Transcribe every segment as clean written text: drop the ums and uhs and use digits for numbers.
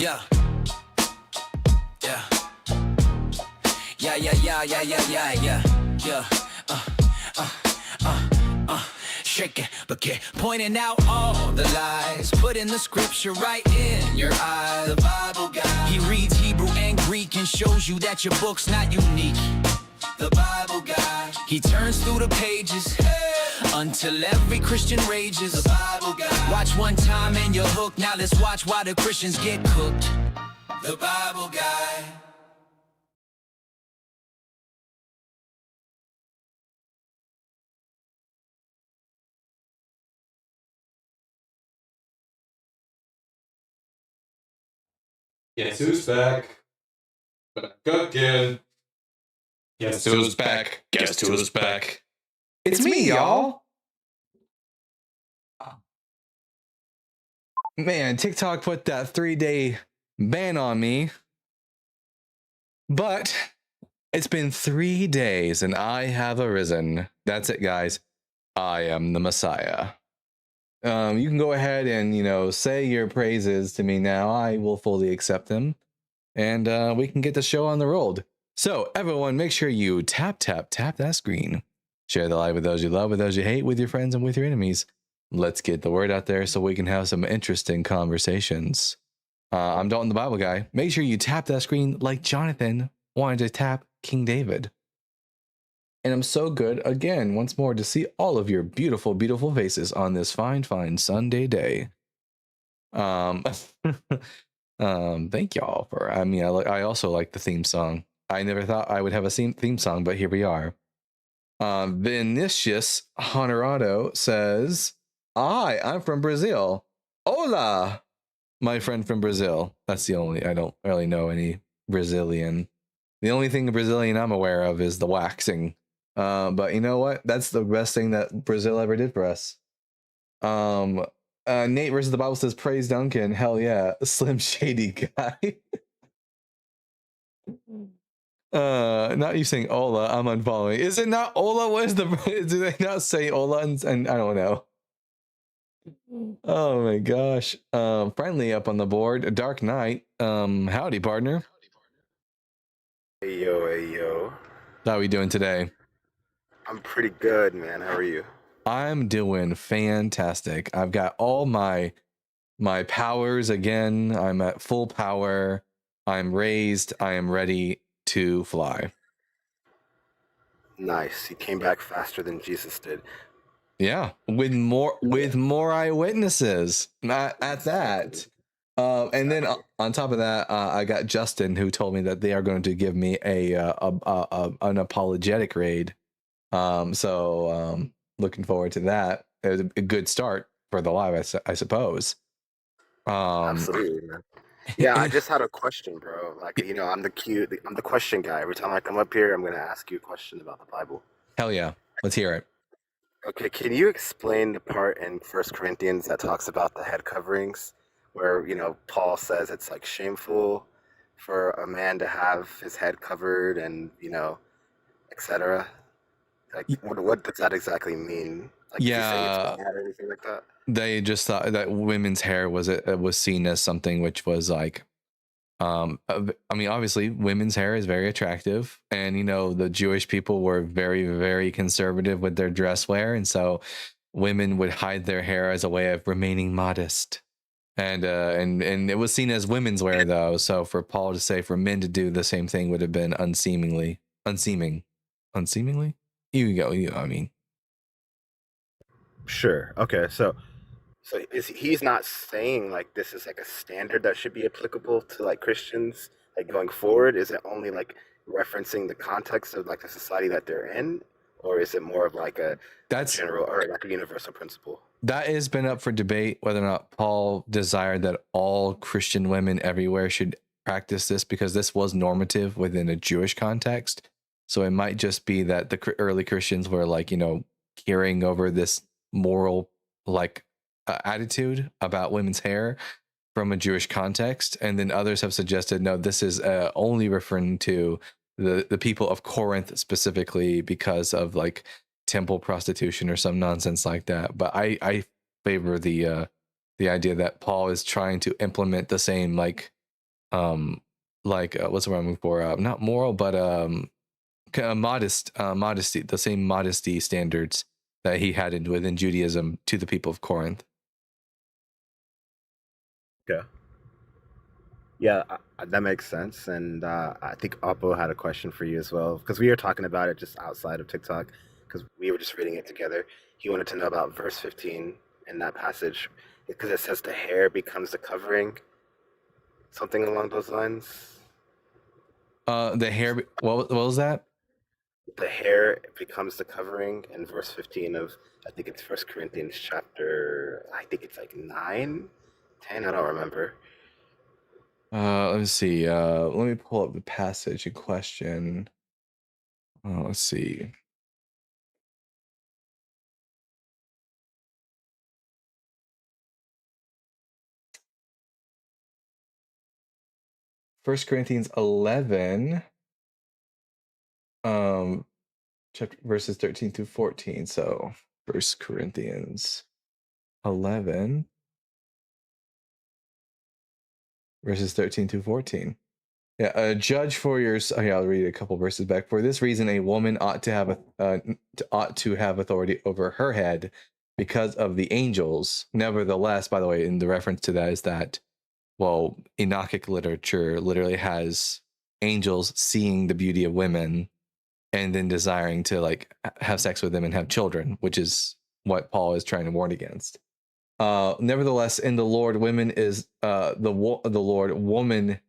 Yeah. Yeah. Yeah, yeah, yeah, yeah, yeah, yeah, yeah. Yeah. Shake it, but keep pointing out all the lies. Putting the scripture right in your eye. The Bible guy. He reads Hebrew and Greek and shows you that your book's not unique. The Bible guy. He turns through the pages until every Christian rages. The Bible guy. Watch one time and you're hooked. Now let's watch why the Christians get cooked. The Bible guy. Guess who's back? Back again. Guess who's back? Guess who's back? It's me, y'all. Man, TikTok put that 3-day ban on me. But it's been 3 days and I have arisen. That's it, guys. I am the Messiah. You can go ahead and, say your praises to me now. I will fully accept them. And we can get the show on the road. So, everyone, make sure you tap that screen. Share the live with those you love, with those you hate, with your friends, and with your enemies. Let's get the word out there so we can have some interesting conversations. I'm Dalton the Bible Guy. Make sure you tap that screen like Jonathan wanted to tap King David. And I'm so good, again, once more, to see all of your beautiful, beautiful faces on this fine, fine Sunday day. Thank y'all for, I also like the theme song. I never thought I would have a theme song, but here we are. Vinicius Honorado says, I'm from Brazil. Hola, my friend from Brazil. That's the only, I don't really know any Brazilian. The only thing Brazilian I'm aware of is the waxing. But you know what? That's the best thing that Brazil ever did for us. Nate versus the Bible says, praise Duncan. Hell yeah. Slim Shady guy. Not you saying Ola. I'm unfollowing. Is it not Ola? What is the, do they not say Ola? And I don't know. Oh my gosh. Friendly up on the board. Dark Knight. Howdy, partner. Hey yo. How are we doing today? I'm pretty good, man. How are you? I'm doing fantastic. I've got all my powers again. I'm at full power. I'm raised. I am ready to fly. Nice. You came back faster than Jesus did. Yeah, with more eyewitnesses. Not at that. And then on top of that, I got Justin, who told me that they are going to give me an apologetic raid. So looking forward to that. It was a good start for the live, I suppose. Absolutely, man. Yeah, I just had a question, bro. Like, I'm the question guy. Every time I come up here, I'm going to ask you a question about the Bible. Hell yeah. Let's hear it. Okay, can you explain the part in 1 Corinthians that talks about the head coverings where, Paul says it's like shameful for a man to have his head covered and, etc. Like, what does that exactly mean? Like, yeah, it's bad or anything like that? They just thought that women's hair was seen as something which was like, obviously women's hair is very attractive, and the Jewish people were very, very conservative with their dress wear, and so women would hide their hair as a way of remaining modest, and it was seen as women's wear though. So for Paul to say for men to do the same thing would have been unseeming. You go. Sure. Okay. So he's not saying like this is like a standard that should be applicable to like Christians like going forward? Is it only like referencing the context of like the society that they're in, or is it more of like that's general or like a universal principle? That has been up for debate whether or not Paul desired that all Christian women everywhere should practice this, because this was normative within a Jewish context. So it might just be that the early Christians were like, carrying over this moral like attitude about women's hair from a Jewish context, and then others have suggested no, this is only referring to the people of Corinth specifically because of like temple prostitution or some nonsense like that. But I favor the idea that Paul is trying to implement the same like what's the word I'm looking for? Not moral, but modesty, the same modesty standards that he had within Judaism to the people of Corinth. Yeah. Yeah, that makes sense. And I think Oppo had a question for you as well, because we were talking about it just outside of TikTok, because we were just reading it together. He wanted to know about verse 15 in that passage, because it says the hair becomes the covering, something along those lines. The hair, what was that? The hair becomes the covering in verse 15 of, I think it's First Corinthians chapter, I think it's like 9, 10, I don't remember. Let me see. Let me pull up the passage in question. Let's see. First Corinthians 11, chapter verses 13 through 14. So First Corinthians 11, verses 13 through 14. Yeah, judge for your. Okay, I'll read a couple verses back. For this reason, a woman ought to have authority over her head, because of the angels. Nevertheless, by the way, in the reference to that is that, well, Enochic literature literally has angels seeing the beauty of women and then desiring to like have sex with them and have children, which is what Paul is trying to warn against. Nevertheless, in the Lord, woman is woman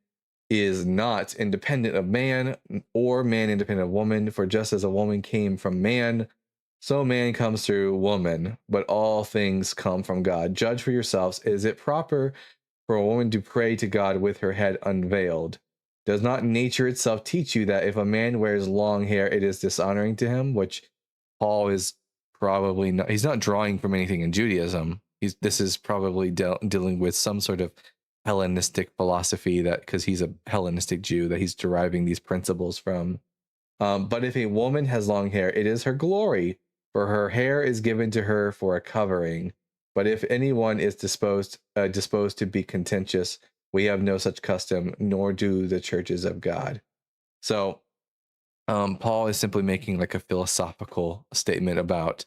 is not independent of man, or man independent of woman. For just as a woman came from man, so man comes through woman. But all things come from God. Judge for yourselves. Is it proper for a woman to pray to God with her head unveiled? Does not nature itself teach you that if a man wears long hair, it is dishonoring to him? Which Paul is probably not. He's not drawing from anything in Judaism. This is probably dealing with some sort of Hellenistic philosophy, that because he's a Hellenistic Jew, that he's deriving these principles from. But if a woman has long hair, it is her glory, for her hair is given to her for a covering. But if anyone is disposed to be contentious, we have no such custom, nor do the churches of God. So Paul is simply making like a philosophical statement about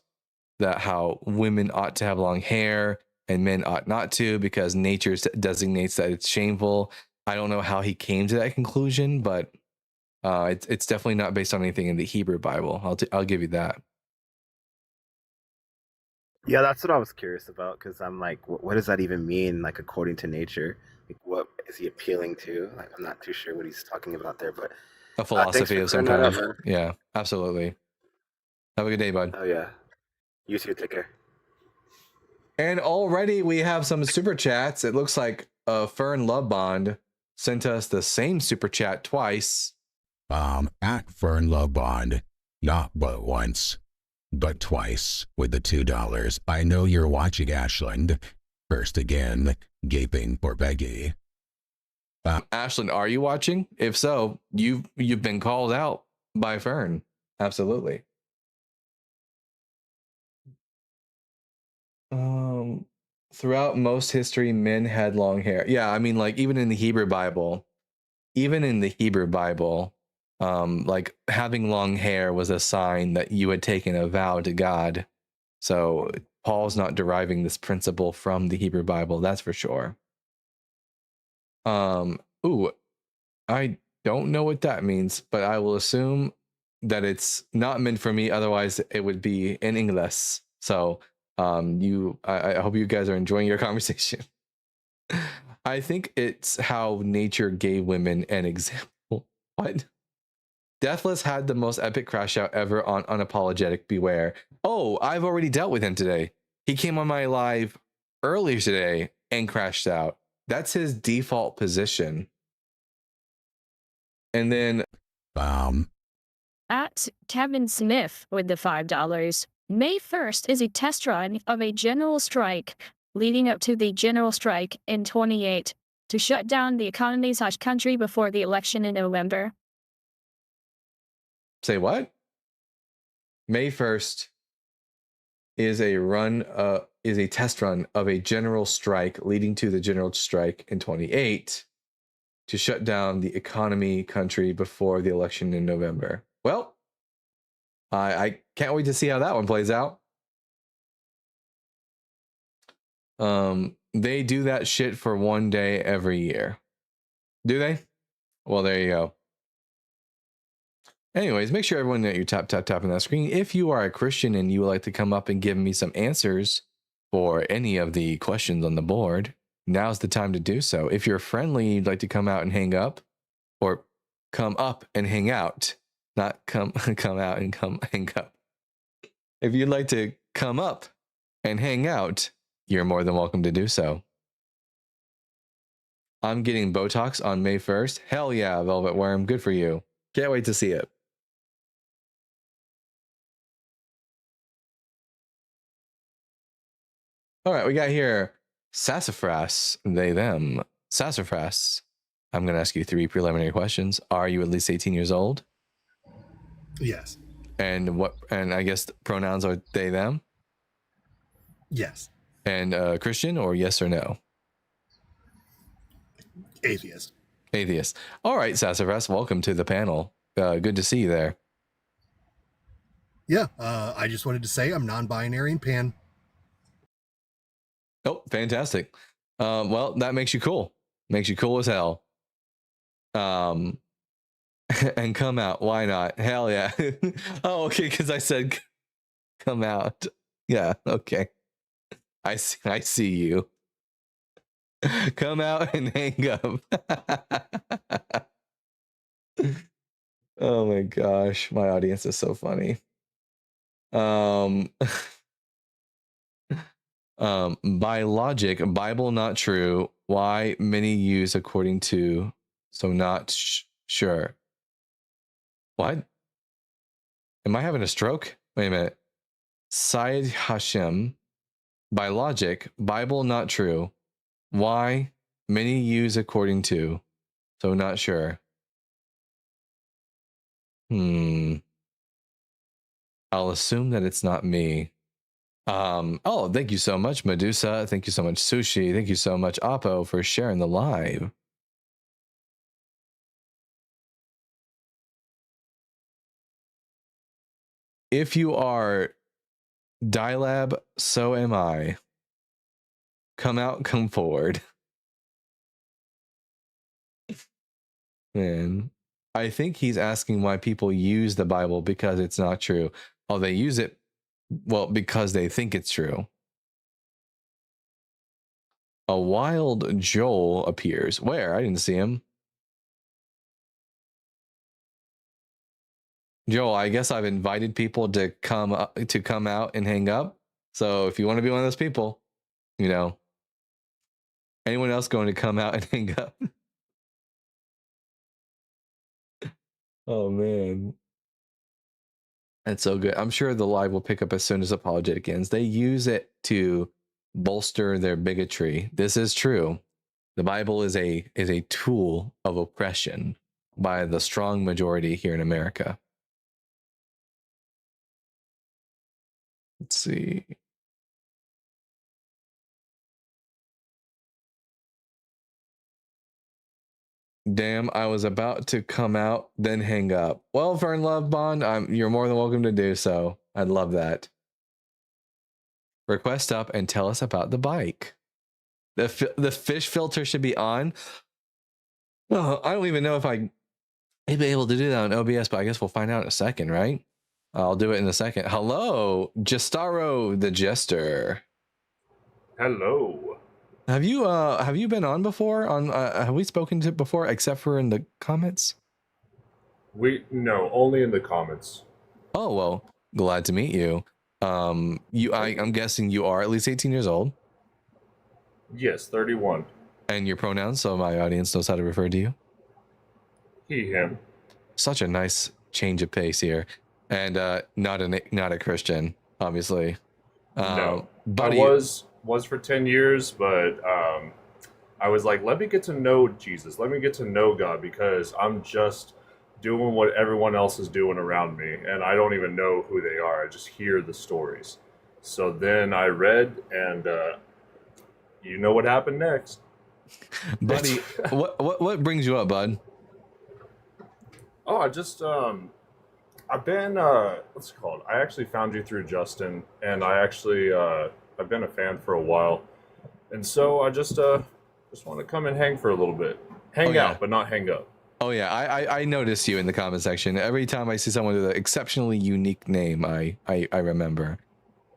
that, how women ought to have long hair and men ought not to, because nature designates that it's shameful. I don't know how he came to that conclusion, but it's definitely not based on anything in the Hebrew Bible. I'll give you that. Yeah, that's what I was curious about, because I'm like, what does that even mean? Like, according to nature, like, what is he appealing to? Like, I'm not too sure what he's talking about there, but A thanks philosophy for of some clearing that kind. up, man. Yeah, absolutely. Have a good day, bud. Oh yeah, you too. Take care. And already we have some super chats. It looks like Fern Lovebond sent us the same super chat twice. At Fern Lovebond, not but once, but twice with the $2. I know you're watching, Ashland. First again, gaping for Peggy. Ashland, are you watching? If so, you've been called out by Fern. Absolutely. Throughout most history, men had long hair. Yeah, I mean, like even in the Hebrew Bible, like having long hair was a sign that you had taken a vow to God. So Paul's not deriving this principle from the Hebrew Bible, that's for sure. Ooh, I don't know what that means, but I will assume that it's not meant for me. Otherwise, it would be in English. So, I hope you guys are enjoying your conversation. I think it's how nature gave women an example. What? Deathless had the most epic crash out ever on Unapologetic. Beware. Oh, I've already dealt with him today. He came on my live earlier today and crashed out. That's his default position. And then At Kevin Smith with the $5. May 1st is a test run of a general strike leading up to the general strike in 28 to shut down the economy/country before the election in November. Say what? May 1st is a test run of a general strike leading to the general strike in 28 to shut down the economy country before the election in November. Well, I can't wait to see how that one plays out. They do that shit for one day every year. Do they? Well, there you go. Anyways, make sure everyone that you're tapping that screen. If you are a Christian and you would like to come up and give me some answers for any of the questions on the board, now's the time to do so. If you're friendly, you'd like to come out and hang up, or come up and hang out, not come out and come hang up. If you'd like to come up and hang out, you're more than welcome to do so. I'm getting Botox on May 1st. Hell yeah, Velvet Worm. Good for you. Can't wait to see it. All right, we got here Sassafras, they, them. Sassafras, I'm going to ask you 3 preliminary questions. Are you at least 18 years old? Yes. And I guess the pronouns are they, them? Yes. And Christian, or yes or no? Atheist. Atheist. All right, Sassafras, welcome to the panel. Good to see you there. Yeah, I just wanted to say I'm non-binary and pan. Oh, fantastic. Well, that makes you cool. Makes you cool as hell. And come out. Why not? Hell yeah. Oh, okay, because I said come out. Yeah, okay. I see you. Come out and hang up. Oh my gosh, my audience is so funny. By logic, Bible not true. Why many use according to, so not sure. What? Am I having a stroke? Wait a minute. Syed Hashem. By logic, Bible not true. Why many use according to, so not sure. I'll assume that it's not me. Oh, thank you so much, Medusa. Thank you so much, Sushi. Thank you so much, Oppo, for sharing the live. If you are Dilab, so am I. Come out, come forward. Man, I think he's asking why people use the Bible because it's not true. Oh, they use it, well, because they think it's true. A wild Joel appears. Where? I didn't see him. Joel, I guess I've invited people to come out and hang up. So if you want to be one of those people, you know, anyone else going to come out and hang up? Oh man, that's so good. I'm sure the live will pick up as soon as Apologetic ends. They use it to bolster their bigotry. This is true. The Bible is a tool of oppression by the strong majority here in America. Let's see. Damn, I was about to come out, then hang up. Well, Fern Love Bond, you're more than welcome to do so. I'd love that. Request up and tell us about the bike. The fish filter should be on. Oh, I don't even know if I'd be able to do that on OBS, but I guess we'll find out in a second, right? I'll do it in a second. Hello, Gestaro the Jester. Hello. Have you been on before? Have we spoken to before, except for in the comments? No, only in the comments. Oh well, glad to meet you. I'm guessing you are at least 18 years old. Yes, 31. And your pronouns, so my audience knows how to refer to you. He, him. Such a nice change of pace here, and not a Christian, obviously. No, but I was for 10 years, but I was like, let me get to know Jesus. Let me get to know God, because I'm just doing what everyone else is doing around me, and I don't even know who they are. I just hear the stories. So then I read, and you know what happened next. buddy. What brings you up, bud? Oh, I just I've been what's it called? I actually found you through Justin, and I actually I've been a fan for a while, and so I just want to come and hang for a little bit, hang yeah. out, but not hang up. Oh yeah, I notice you in the comment section every time I see someone with an exceptionally unique name. I remember.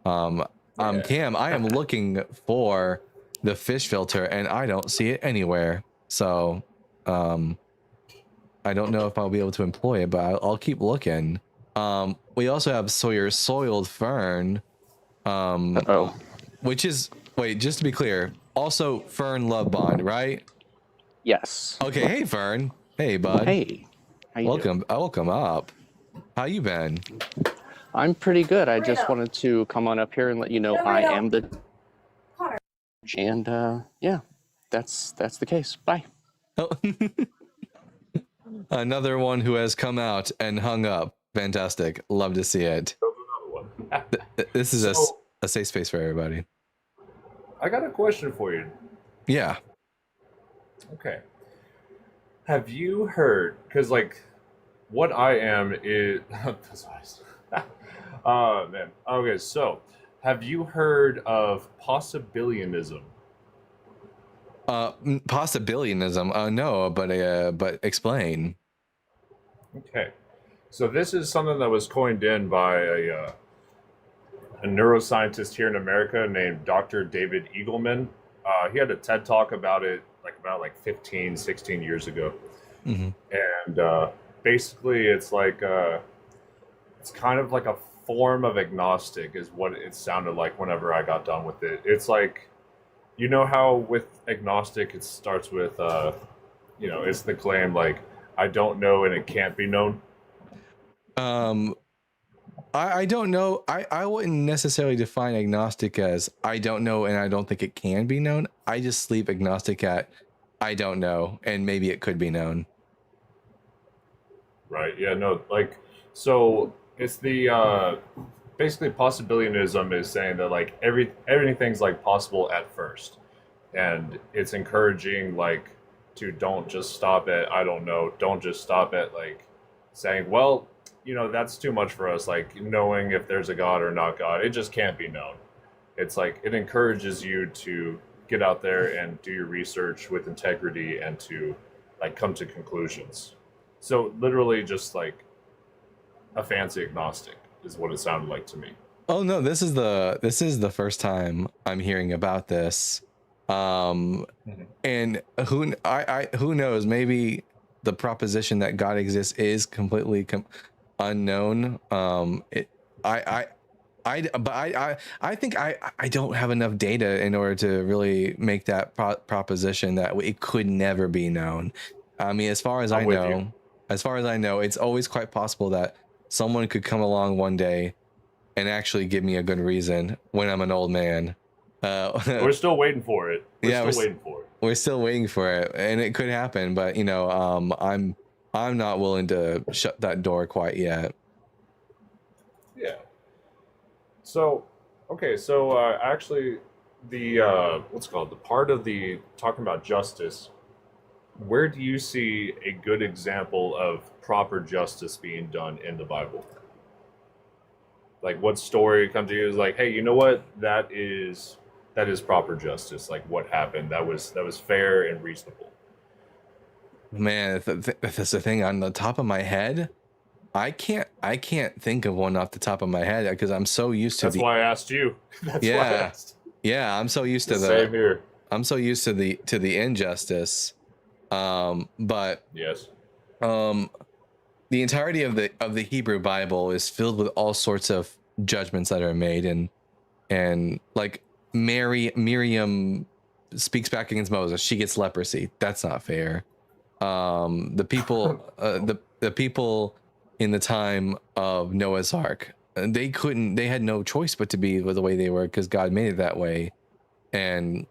Cam, I am looking for the fish filter and I don't see it anywhere. So, I don't know if I'll be able to employ it, but I'll keep looking. We also have Sawyer Soiled Fern, which is, wait, just to be clear, also Fern Love Bond, right? Yes. Okay, hey Fern. Hey bud. Hey. How you doing? Welcome up. How you been? I'm pretty good. I just wanted to come on up here and let you know I am the and yeah, that's the case. Bye. Oh. Another one who has come out and hung up. Fantastic. Love to see it. This is a safe space for everybody. I got a question for you. Yeah. Okay. Have you heard? Because like, what I am is. Oh man. Okay, so have you heard of Possibilianism? Possibilianism. No, but explain. Okay, so this is something that was coined in by a neuroscientist here in America named Dr. David Eagleman. He had a TED talk about it about 15, 16 years ago. Mm-hmm. And basically it's like it's kind of like a form of agnostic is what it sounded like whenever I got done with it. It's like, you know how with agnostic it starts with it's the claim like I don't know and it can't be known. I don't know. I wouldn't necessarily define agnostic as I don't know and I don't think it can be known. I just leave agnostic at I don't know and maybe it could be known. Right. Yeah. No. Like, so it's the basically possibilianism is saying that like everything's like possible at first, and it's encouraging like to don't just stop at I don't know. Don't just stop at like saying, well, that's too much for us. Like knowing if there's a God or not God, it just can't be known. It's like it encourages you to get out there and do your research with integrity and to like come to conclusions. So literally just like a fancy agnostic is what it sounded like to me. Oh no, this is the first time I'm hearing about this. And who knows, maybe the proposition that God exists is completely unknown. I think I don't have enough data in order to really make that proposition that it could never be known. I mean, as far as I know, it's always quite possible that someone could come along one day and actually give me a good reason when I'm an old man. We're still waiting for it. We're still waiting for it, and it could happen. But I'm not willing to shut that door quite yet. Yeah. So, okay. So actually, the what's it called, the part of the talking about justice. Where do you see a good example of proper justice being done in the Bible? Like, what story comes to you is like, hey, you know what? That is proper justice. Like, what happened? That was fair and reasonable. Man, if that's the thing on the top of my head, I can't think of one off the top of my head because I'm so used to. That's why I asked you. That's why I asked. Yeah, I'm so used to Same here. I'm so used to the injustice. But yes. The entirety of the Hebrew Bible is filled with all sorts of judgments that are made, and like Miriam speaks back against Moses. She gets leprosy. That's not fair. The people, the people in the time of Noah's Ark, they had no choice but to be the way they were because God made it that way, and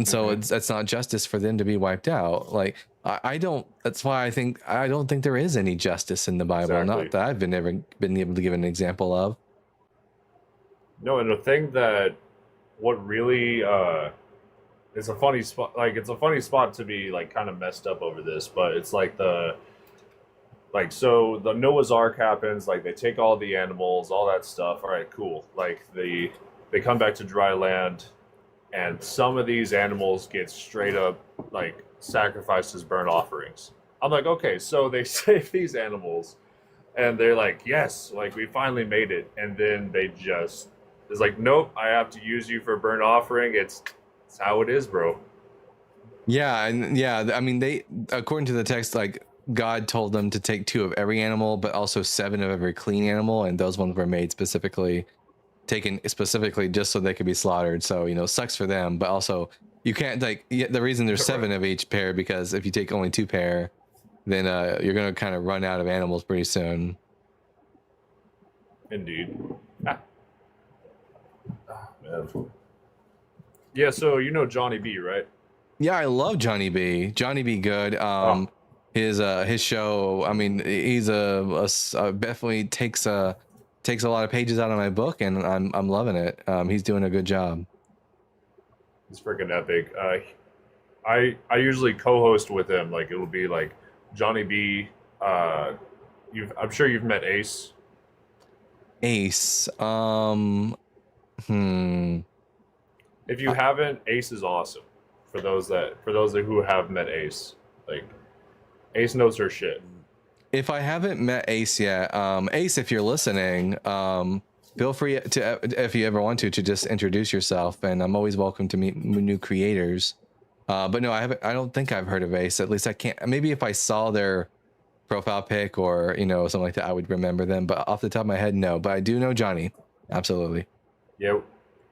so that's not justice for them to be wiped out. Like I don't. That's why I don't think there is any justice in the Bible. Exactly. Not that I've been able to give an example of. No, and the thing that what really it's a funny spot. Like it's a funny spot to be like kind of messed up over this, but it's like so the Noah's Ark happens. Like they take all the animals, all that stuff. All right, cool. Like they come back to dry land, and some of these animals get straight up like sacrificed as burnt offerings. I'm like, okay, so they save these animals, and they're like, yes, like we finally made it, and then it's like, nope, I have to use you for a burnt offering. It's how it is, bro. Yeah, and yeah, I mean, they, according to the text, like God told them to take 2 of every animal, but also 7 of every clean animal, and those ones were made taken specifically just so they could be slaughtered. So, you know, sucks for them, but also you can't, like, the reason there's 7 of each pair, because if you take only 2 pair, then you're gonna kind of run out of animals pretty soon. Indeed. Man. Yeah, so you know Johnny B, right? Yeah, I love Johnny B. Johnny B. Good. His show. I mean, he's definitely takes a lot of pages out of my book, and I'm loving it. He's doing a good job. It's freaking epic. I usually co-host with him. Like it'll be like Johnny B. I'm sure you've met Ace. Ace. If you haven't, Ace is awesome. For those who have met Ace, like Ace knows her shit. If I haven't met Ace yet, Ace, if you're listening, feel free to, if you ever want to just introduce yourself, and I'm always welcome to meet new creators. But no, I don't think I've heard of Ace. At least I can't. Maybe if I saw their profile pic or, you know, something like that, I would remember them. But off the top of my head, no. But I do know Johnny. Absolutely. Yeah,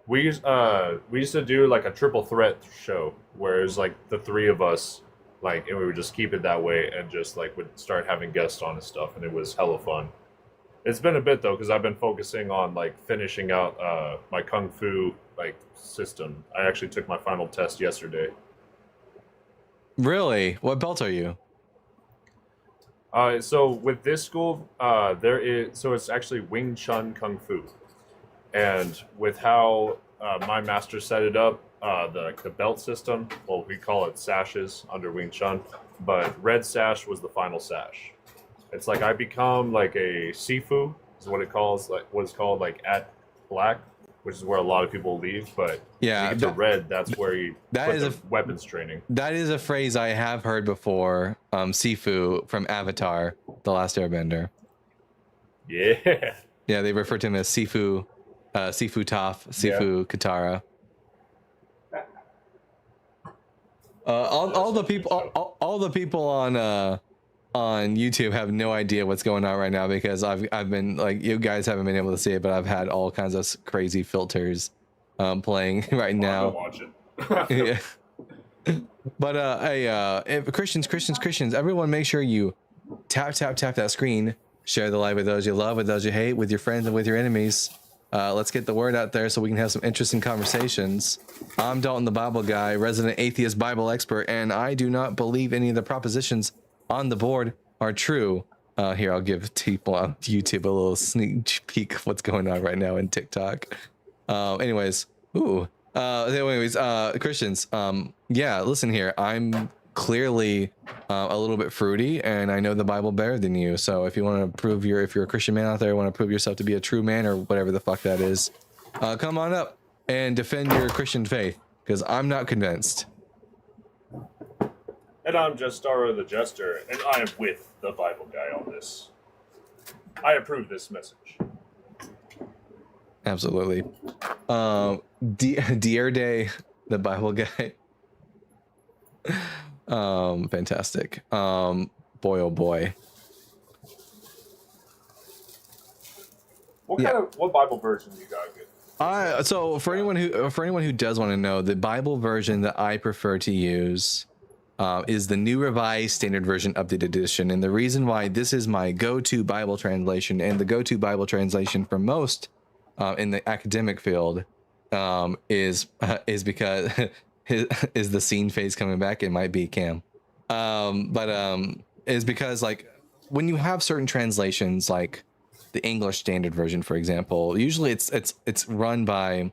we used to do like a triple threat show where it was like the 3 of us, like, and we would just keep it that way and just like would start having guests on and stuff, and it was hella fun. It's been a bit though, because I've been focusing on like finishing out my kung fu like system. I actually took my final test yesterday. Really? What belt are you? So with this school, it's actually Wing Chun Kung Fu, and with how my master set it up, the belt system, well, we call it sashes under Wing Chun, but red sash was the final sash. It's like I become like a Sifu, is what it's called like at black, which is where a lot of people leave. But yeah, you get to red, that's where you put the weapons training. That is a phrase I have heard before. Sifu from Avatar, The Last Airbender. Yeah. Yeah, they refer to him as Sifu, Sifu Toph, Sifu Katara. All the people on YouTube have no idea what's going on right now, because I've been, like, you guys haven't been able to see it, but I've had all kinds of crazy filters playing right now. Watch it. Yeah. But Christians, everyone, make sure you tap that screen, share the live with those you love, with those you hate, with your friends and with your enemies. Let's get the word out there so we can have some interesting conversations. I'm Dalton the Bible Guy, resident atheist Bible expert, and I do not believe any of the propositions on the board are true. Here, I'll give people on YouTube a little sneak peek of what's going on right now in TikTok. Anyways, Christians, yeah, listen here. I'm clearly a little bit fruity, and I know the Bible better than you. So if you want to prove if you're a Christian man out there, want to prove yourself to be a true man or whatever the fuck that is, come on up and defend your Christian faith, because I'm not convinced. And I'm just Starro the Jester, and I am with the Bible Guy on this. I approve this message. Absolutely. Dear Day, the Bible Guy. Fantastic. Boy, oh boy. What Bible version you got good? So for anyone who does want to know, the Bible version that I prefer to use is the New Revised Standard Version Updated Edition. And the reason why this is my go-to Bible translation, and the go-to Bible translation for most in the academic field, is because is the scene phase coming back? It might be Cam. Is because, like, when you have certain translations, like the English Standard Version, for example, usually it's run by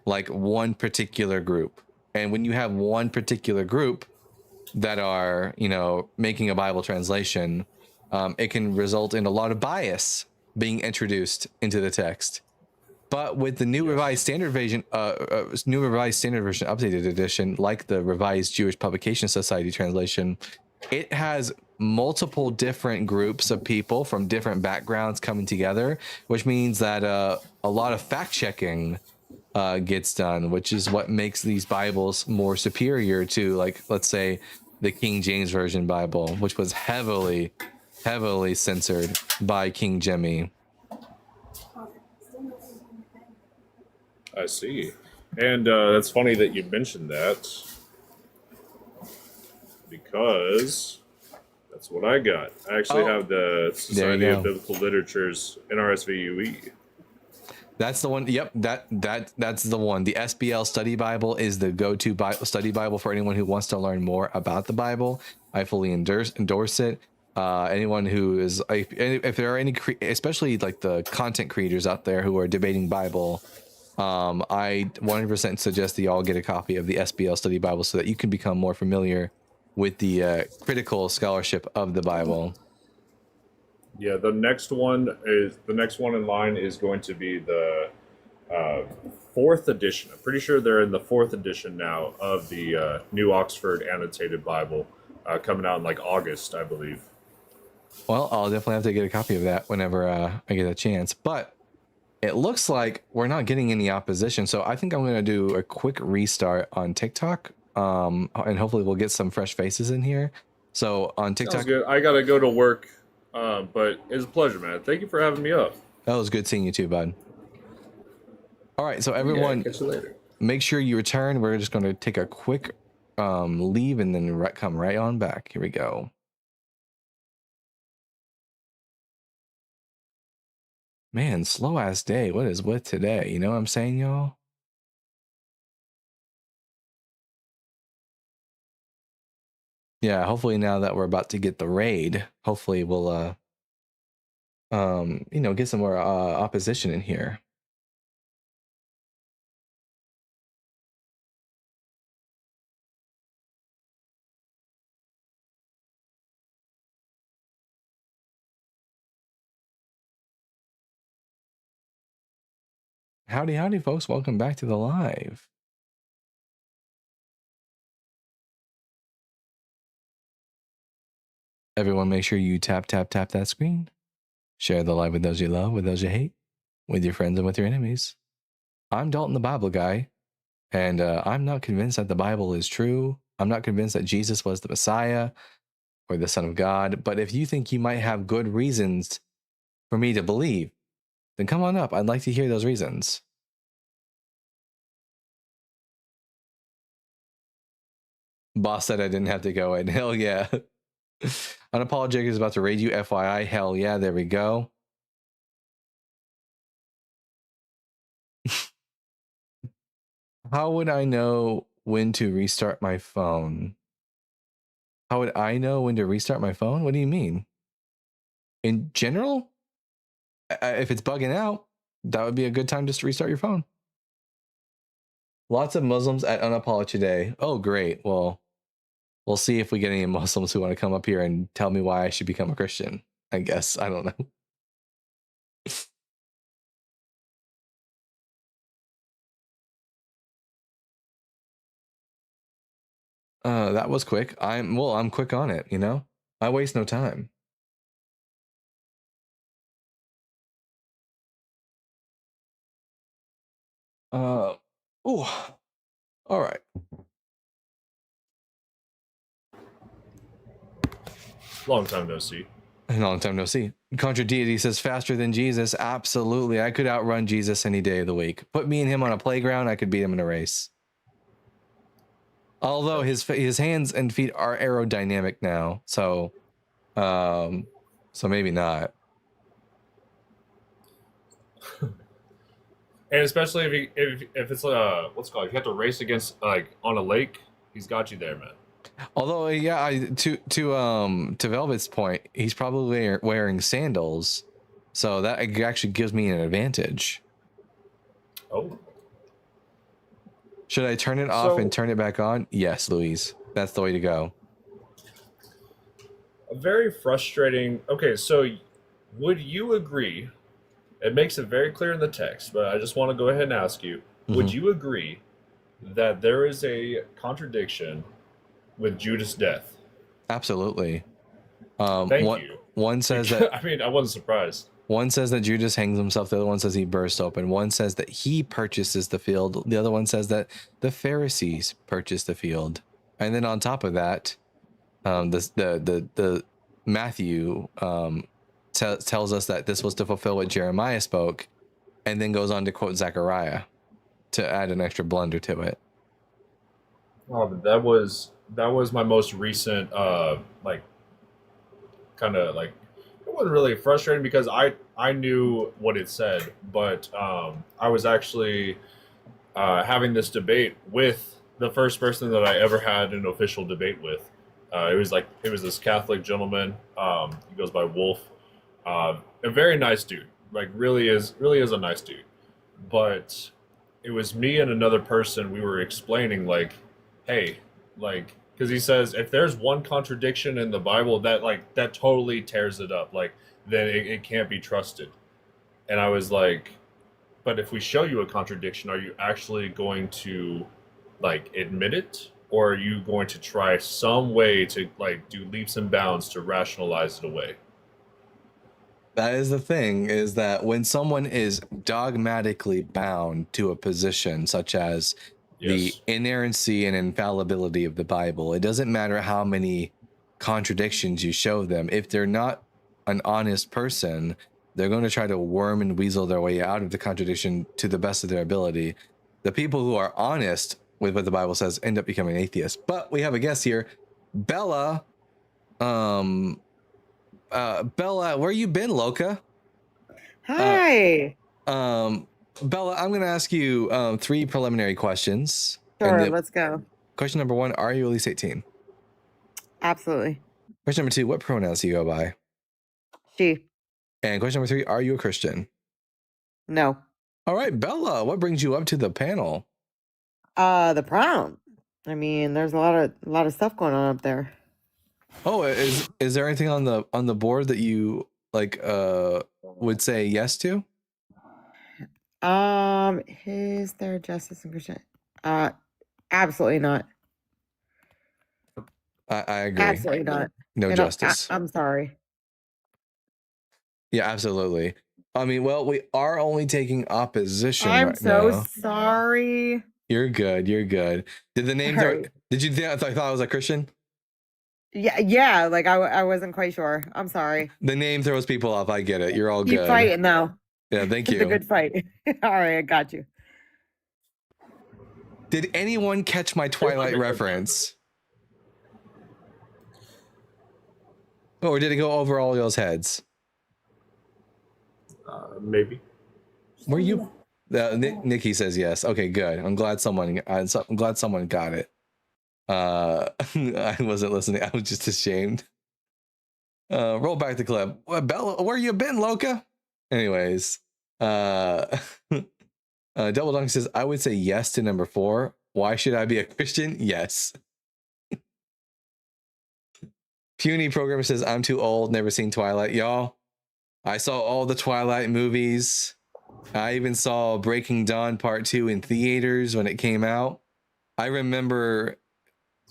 like one particular group. And when you have one particular group that are, you know, making a Bible translation, it can result in a lot of bias being introduced into the text. But with the new revised standard version, updated edition, like the revised Jewish Publication Society translation, it has multiple different groups of people from different backgrounds coming together, which means that a lot of fact checking gets done, which is what makes these Bibles more superior to, like, let's say, the King James Version Bible, which was heavily censored by King Jimmy. I see. And that's funny that you mentioned that, because that's what I got. I actually have the Society of Biblical Literature's NRSVUE. That's the one. Yep, that's the one. The SBL Study Bible is the go-to study Bible for anyone who wants to learn more about the Bible. I fully endorse it. Anyone who is, if there are any, especially like the content creators out there who are debating Bible, I 100% suggest that you all get a copy of the SBL Study Bible so that you can become more familiar with the critical scholarship of the Bible. Yeah, the next one in line is going to be the 4th edition. I'm pretty sure they're in the 4th edition now of the New Oxford Annotated Bible, coming out in like August, I believe. Well, I'll definitely have to get a copy of that whenever I get a chance. But it looks like we're not getting any opposition, so I think I'm going to do a quick restart on TikTok, and hopefully we'll get some fresh faces in here. So on TikTok, sounds good. I gotta go to work, but it's a pleasure, man. Thank you for having me up. That was good seeing you too, bud. All right, so everyone, catch you later. Make sure you return. We're just going to take a quick leave and then come right on back. Here we go. Man, slow ass day. What is with today? You know what I'm saying, y'all? Yeah, hopefully now that we're about to get the raid, hopefully we'll you know, get some more opposition in here. Howdy, howdy, folks. Welcome back to the live. Everyone, make sure you tap that screen. Share the live with those you love, with those you hate, with your friends and with your enemies. I'm Dalton the Bible Guy, and I'm not convinced that the Bible is true. I'm not convinced that Jesus was the Messiah or the Son of God. But if you think you might have good reasons for me to believe, then come on up. I'd like to hear those reasons. Boss said I didn't have to go in. Hell yeah. Unapologetic is about to raid you. FYI. Hell yeah. There we go. How would I know when to restart my phone? How would I know when to restart my phone? What do you mean? In general? If it's bugging out, that would be a good time just to restart your phone. Lots of Muslims at Unapologetic today. Oh, great. Well, we'll see if we get any Muslims who want to come up here and tell me why I should become a Christian. I guess. I don't know. That was quick. I'm quick on it, you know? I waste no time. Oh. All right. Long time no see. Long time no see. Contra Deity says faster than Jesus. Absolutely. I could outrun Jesus any day of the week. Put me and him on a playground, I could beat him in a race. Although his hands and feet are aerodynamic now, so maybe not. And especially if it's what's it called, if you have to race against like on a lake, he's got you there, man. Although, yeah, to Velvet's point, he's probably wearing sandals, so that actually gives me an advantage. Oh. Should I turn it off So- and turn it back on? Yes, Louise. That's the way to go. A very frustrating. Okay, so would you agree? It makes it very clear in the text, but I just want to go ahead and ask you: would Mhm. you agree that there is a contradiction with Judas' death? Absolutely. Thank one, you. One says that I mean, I wasn't surprised. one says that Judas hangs himself. The other one says he burst open. One says that he purchases the field. The other one says that the Pharisees purchased the field. And then on top of that, the Matthew tells us that this was to fulfill what Jeremiah spoke, and then goes on to quote Zechariah to add an extra blunder to it. Oh, that was my most recent like kind of like it wasn't really frustrating because I knew what it said, but I was actually having this debate with the first person that I ever had an official debate with. It was this Catholic gentleman. He goes by Wolf. A very nice dude. Like really is a nice dude. But it was me and another person. We were explaining like, hey, like, because he says if there's one contradiction in the Bible that totally tears it up, like then it can't be trusted. And I was like, but if we show you a contradiction, are you actually going to like admit it, or are you going to try some way to like do leaps and bounds to rationalize it away? That is the thing, is that when someone is dogmatically bound to a position such as the inerrancy and infallibility of the Bible, it doesn't matter how many contradictions you show them. If they're not an honest person, they're going to try to worm and weasel their way out of the contradiction to the best of their ability. The people who are honest with what the Bible says end up becoming atheists. But we have a guest here, Bella. Bella, where you been, Loca? Hi. Bella, I'm gonna ask you 3 preliminary questions. Sure, let's go. Question number 1: are you at least 18? Absolutely. Question number 2: what pronouns do you go by? She. And question number 3: are you a Christian? No. All right, Bella, what brings you up to the panel? The prom. I mean, there's a lot of stuff going on up there. Oh, is there anything on the board that you like would say yes to? Is there justice and Christian? Absolutely not. I agree. Absolutely not. No justice. I'm sorry. Yeah, absolutely. I mean, well, we are only taking opposition I'm right so now. sorry. You're good. You're good. Did the name Alright. Did you think I thought I was a Christian? Yeah, like I wasn't quite sure. I'm sorry. The name throws people off. I get it. You're all Keep good. fighting though. Yeah, thank It's a you. good fight. All right, I got you. Did anyone catch my Twilight reference? Or did it go over all y'all's heads? Maybe. Were you? Nikki says yes. Okay, good. I'm glad someone got it. I wasn't listening. I was just ashamed. Roll back the clip. Well, Bella, where you been, Loca? Anyways, Double Dunk says, I would say yes to number 4. Why should I be a Christian? Yes. Puny Programmer says, I'm too old, never seen Twilight. Y'all, I saw all the Twilight movies. I even saw Breaking Dawn Part 2 in theaters when it came out. I remember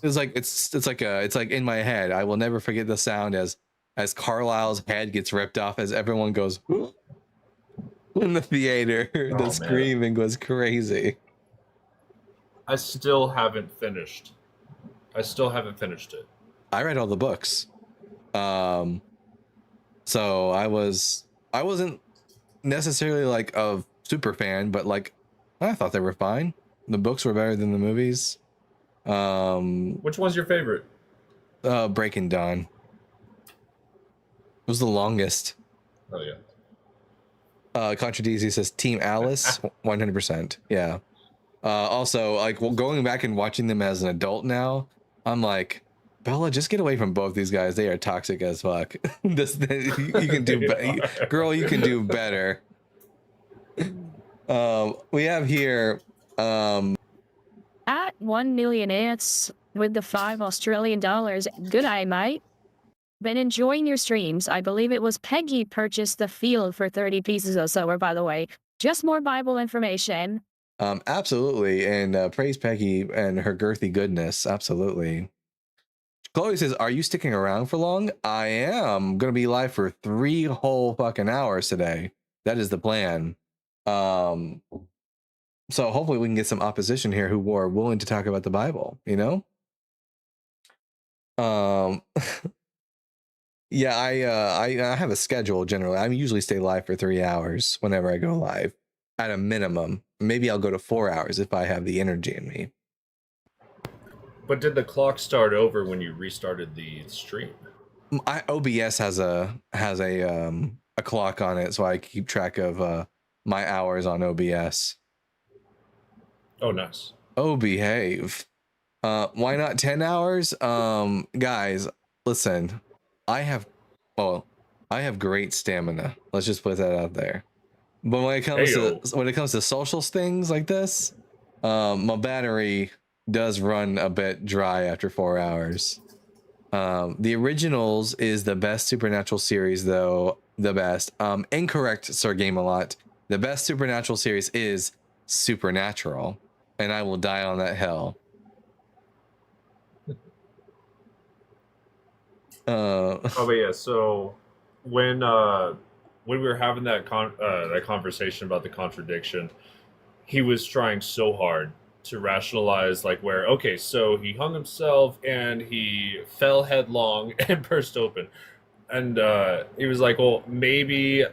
it's like in my head. I will never forget the sound as Carlisle's head gets ripped off as everyone goes in the theater. The screaming was crazy. I still haven't finished it. I read all the books. So I wasn't necessarily like a super fan, but like I thought they were fine. The books were better than the movies. Which one's your favorite? Breaking Dawn. It was the longest. Oh yeah. Contradictions says Team Alice, 100%. Yeah. Also, like, going back and watching them as an adult now, I'm like, Bella, just get away from both these guys. They are toxic as fuck. You can do, girl, you can do better. We have here, At 1 million hits with the 5 Australian dollars. Good eye, mate. Been enjoying your streams. I believe it was Peggy purchased the field for 30 pieces or so, or by the way, just more Bible information. Absolutely. And praise Peggy and her girthy goodness. Absolutely. Chloe says, are you sticking around for long? I am going to be live for 3 whole fucking hours today. That is the plan. So hopefully we can get some opposition here who are willing to talk about the Bible, you know? Yeah, I have a schedule generally. I usually stay live for 3 hours whenever I go live at a minimum. Maybe I'll go to 4 hours if I have the energy in me. But did the clock start over when you restarted the stream? OBS has a clock on it, so I keep track of my hours on OBS. Oh, nice. Oh, behave. Why not 10 hours? Guys, listen. I have great stamina. Let's just put that out there. But when it comes to social things like this, my battery does run a bit dry after 4 hours. The Originals is the best supernatural series, though. The best. Incorrect, Sir Game-A-Lot. The best supernatural series is Supernatural, and I will die on that hill. But yeah, so when we were having that conversation about the contradiction, he was trying so hard to rationalize, like, where, okay, so he hung himself and he fell headlong and burst open, and he was like, well, maybe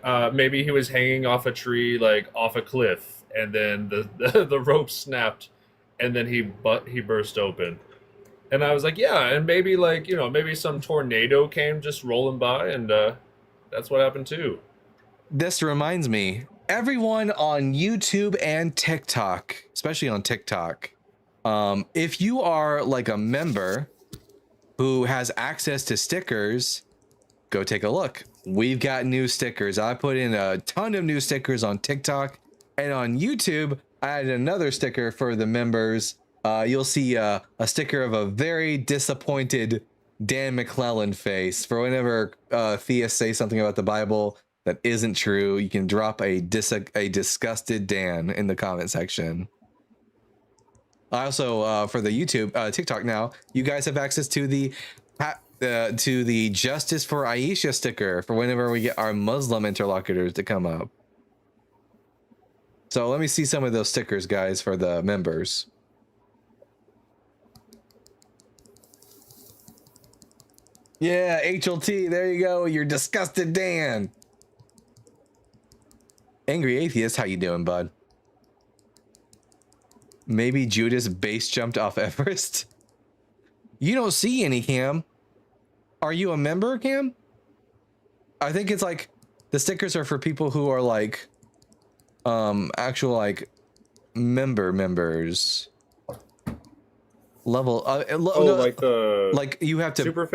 he was hanging off a tree, like off a cliff, and then the rope snapped, and then he burst open. And I was like, yeah, and maybe, like, you know, maybe some tornado came just rolling by, and that's what happened too. This reminds me, everyone on YouTube and TikTok, especially on TikTok, if you are like a member who has access to stickers, go take a look. We've got new stickers. I put in a ton of new stickers on TikTok, and on YouTube, I added another sticker for the members. You'll see a sticker of a very disappointed Dan McClellan face. For whenever theists say something about the Bible that isn't true, you can drop a disgusted Dan in the comment section. I also, for the YouTube, TikTok now, you guys have access to the Justice for Aisha sticker for whenever we get our Muslim interlocutors to come up. So let me see some of those stickers, guys, for the members. Yeah, HLT, there you go. You're disgusted, Dan. Angry Atheist, how you doing, bud? Maybe Judas base jumped off Everest? You don't see any, Cam. Are you a member, Cam? I think it's like the stickers are for people who are like actual like members. Level like the, like you have to super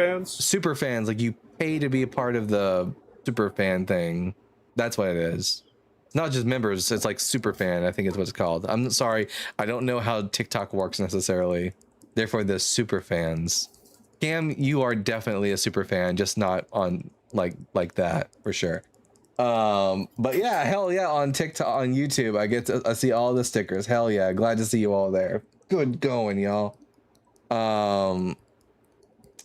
fans, like you pay to be a part of the super fan thing. That's what it is. It's not just members, it's like super fan, I think is what it's called. I'm sorry, I don't know how TikTok works necessarily. Therefore the super fans. Cam, you are definitely a super fan, just not on like that for sure. But yeah, hell yeah, on TikTok, on YouTube, I see all the stickers. Hell yeah, glad to see you all there. Good going, y'all.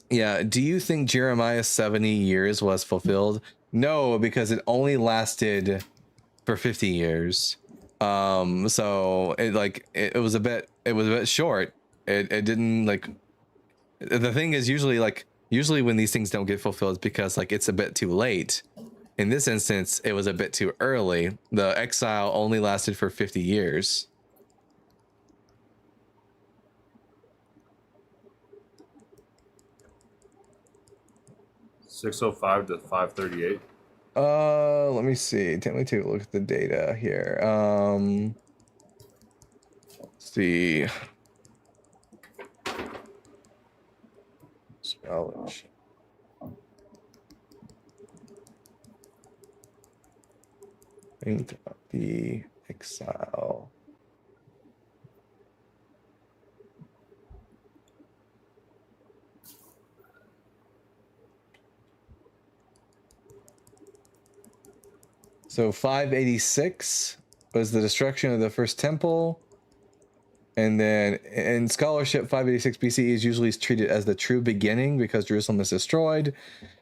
Yeah, do you think Jeremiah's 70 years was fulfilled? No, because it only lasted for 50 years. So it was a bit short. It didn't, like, the thing is usually when these things don't get fulfilled, it's because like it's a bit too late. In this instance, it was a bit too early. The exile only lasted for 50 years. .605 to 538. Let me see. Let me take a look at the data here. Let's see. Scholarship. Think about the exile. So 586 was the destruction of the first temple. And then in scholarship, 586 BCE is usually treated as the true beginning because Jerusalem is destroyed.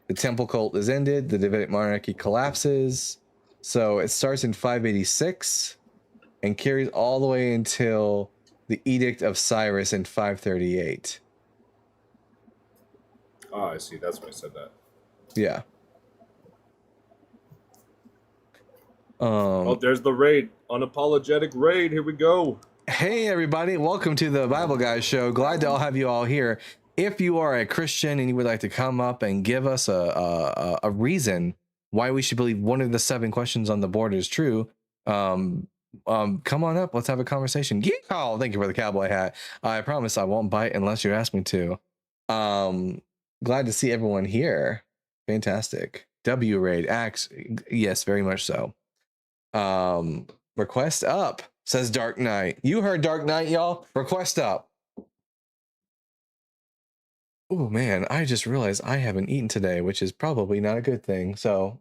The temple cult is ended. The Davidic monarchy collapses. So it starts in 586 and carries all the way until the Edict of Cyrus in 538. Oh, I see. That's why I said that. Yeah. Oh, there's the raid. Unapologetic raid. Here we go. Hey, everybody. Welcome to the Bible Guys Show. Glad to have you all here. If you are a Christian and you would like to come up and give us a reason why we should believe one of the 7 questions on the board is true, come on up. Let's have a conversation. Oh, thank you for the cowboy hat. I promise I won't bite unless you ask me to. Glad to see everyone here. Fantastic. W raid. Axe. Yes, very much so. Request up, says Dark Knight. You heard Dark Knight, y'all. Request up. Oh man, I just realized I haven't eaten today, which is probably not a good thing. So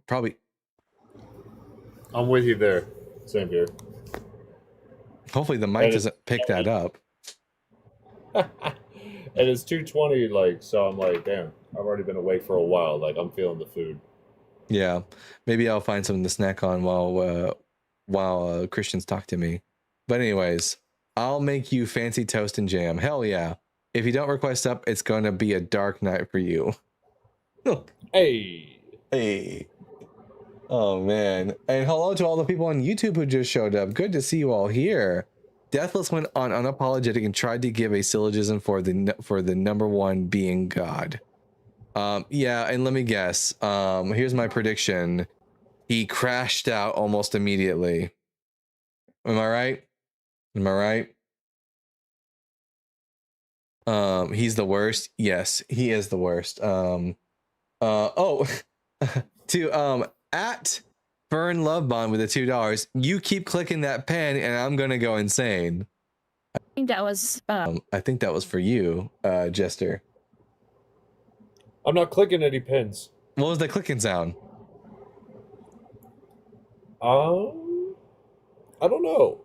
probably I'm with you there. Same here. hopefully the mic doesn't pick that up. And it's 2:20, like, so I'm like, damn, I've already been awake for a while. Like, I'm feeling the food. Yeah, maybe I'll find something to snack on while Christians talk to me. But anyways, I'll make you fancy toast and jam. Hell yeah. If you don't request up, it's going to be a dark night for you. Hey. Oh, man. And hello to all the people on YouTube who just showed up. Good to see you all here. Deathless went on Unapologetic and tried to give a syllogism for the number one being God. Yeah, and let me guess. Here's my prediction. He crashed out almost immediately. Am I right? Am I right? He's the worst. Yes, he is the worst. To at Fern Lovebond with the $2. You keep clicking that pen, and I'm gonna go insane. I think that was. I think that was for you, Jester. I'm not clicking any pins. What was the clicking sound? I don't know.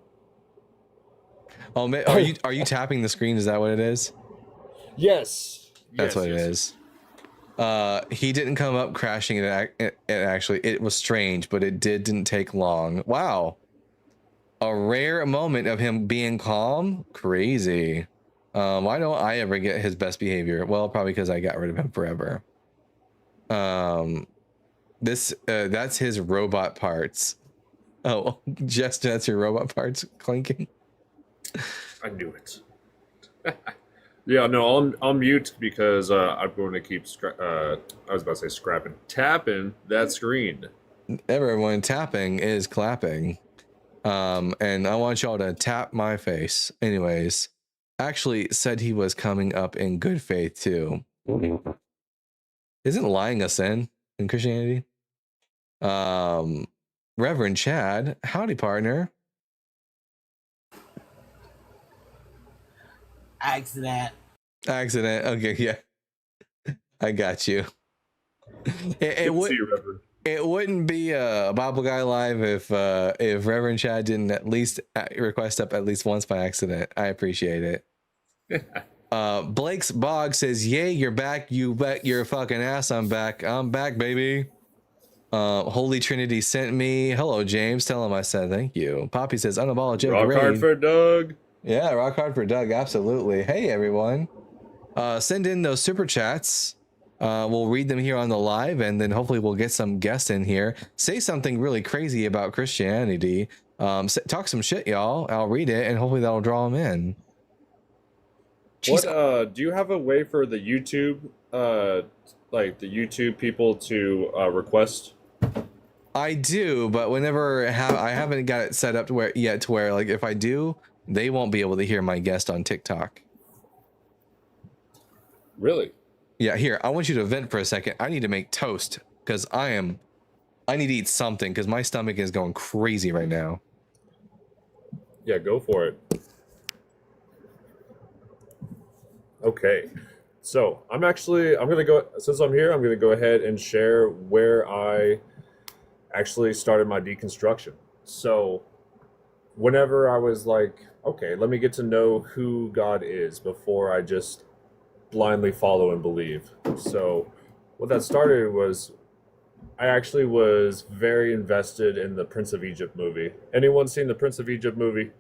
Oh, are you tapping the screen? Is that what it is? Yes. That's what it is. He didn't come up crashing. It was strange, but it didn't take long. Wow. A rare moment of him being calm. Crazy. Why don't I ever get his best behavior? Well, probably because I got rid of him forever. That's his robot parts. Oh, just that's your robot parts clinking. I knew it. Yeah, no, I'll mute because I'm going to keep tapping that screen. Everyone tapping is clapping. And I want y'all to tap my face. Anyways, actually said he was coming up in good faith too. Isn't lying a sin in Christianity? Reverend Chad, howdy partner. Accident. Okay, yeah. I got you. It wouldn't be a Bible Guy Live if Reverend Chad didn't at least request up at least once by accident. I appreciate it. Blake's Bog says, "Yay, you're back. You bet your fucking ass I'm back. I'm back, baby." Holy Trinity sent me. Hello, James. Tell him I said thank you. Poppy says, "Unapologetic Rock raid." hard for Doug. Yeah, rock hard for Doug. Absolutely. Hey, everyone. Send in those super chats. We'll read them here on the live, and then hopefully we'll get some guests in here. Say something really crazy about Christianity. Talk some shit, y'all. I'll read it, and hopefully that'll draw them in. What do you have a way for the YouTube, like the YouTube people to request? I do, but whenever I haven't got it set up to where like if I do, they won't be able to hear my guest on TikTok. Really? Yeah, here, I want you to vent for a second. I need to make toast because I need to eat something because my stomach is going crazy right now. Yeah, go for it. Okay. So since I'm here, I'm gonna go ahead and share where I actually started my deconstruction. So whenever I was like, okay, let me get to know who God is before I just blindly follow and believe. So what that started was I actually was very invested in the Prince of Egypt movie. Anyone seen the Prince of Egypt movie?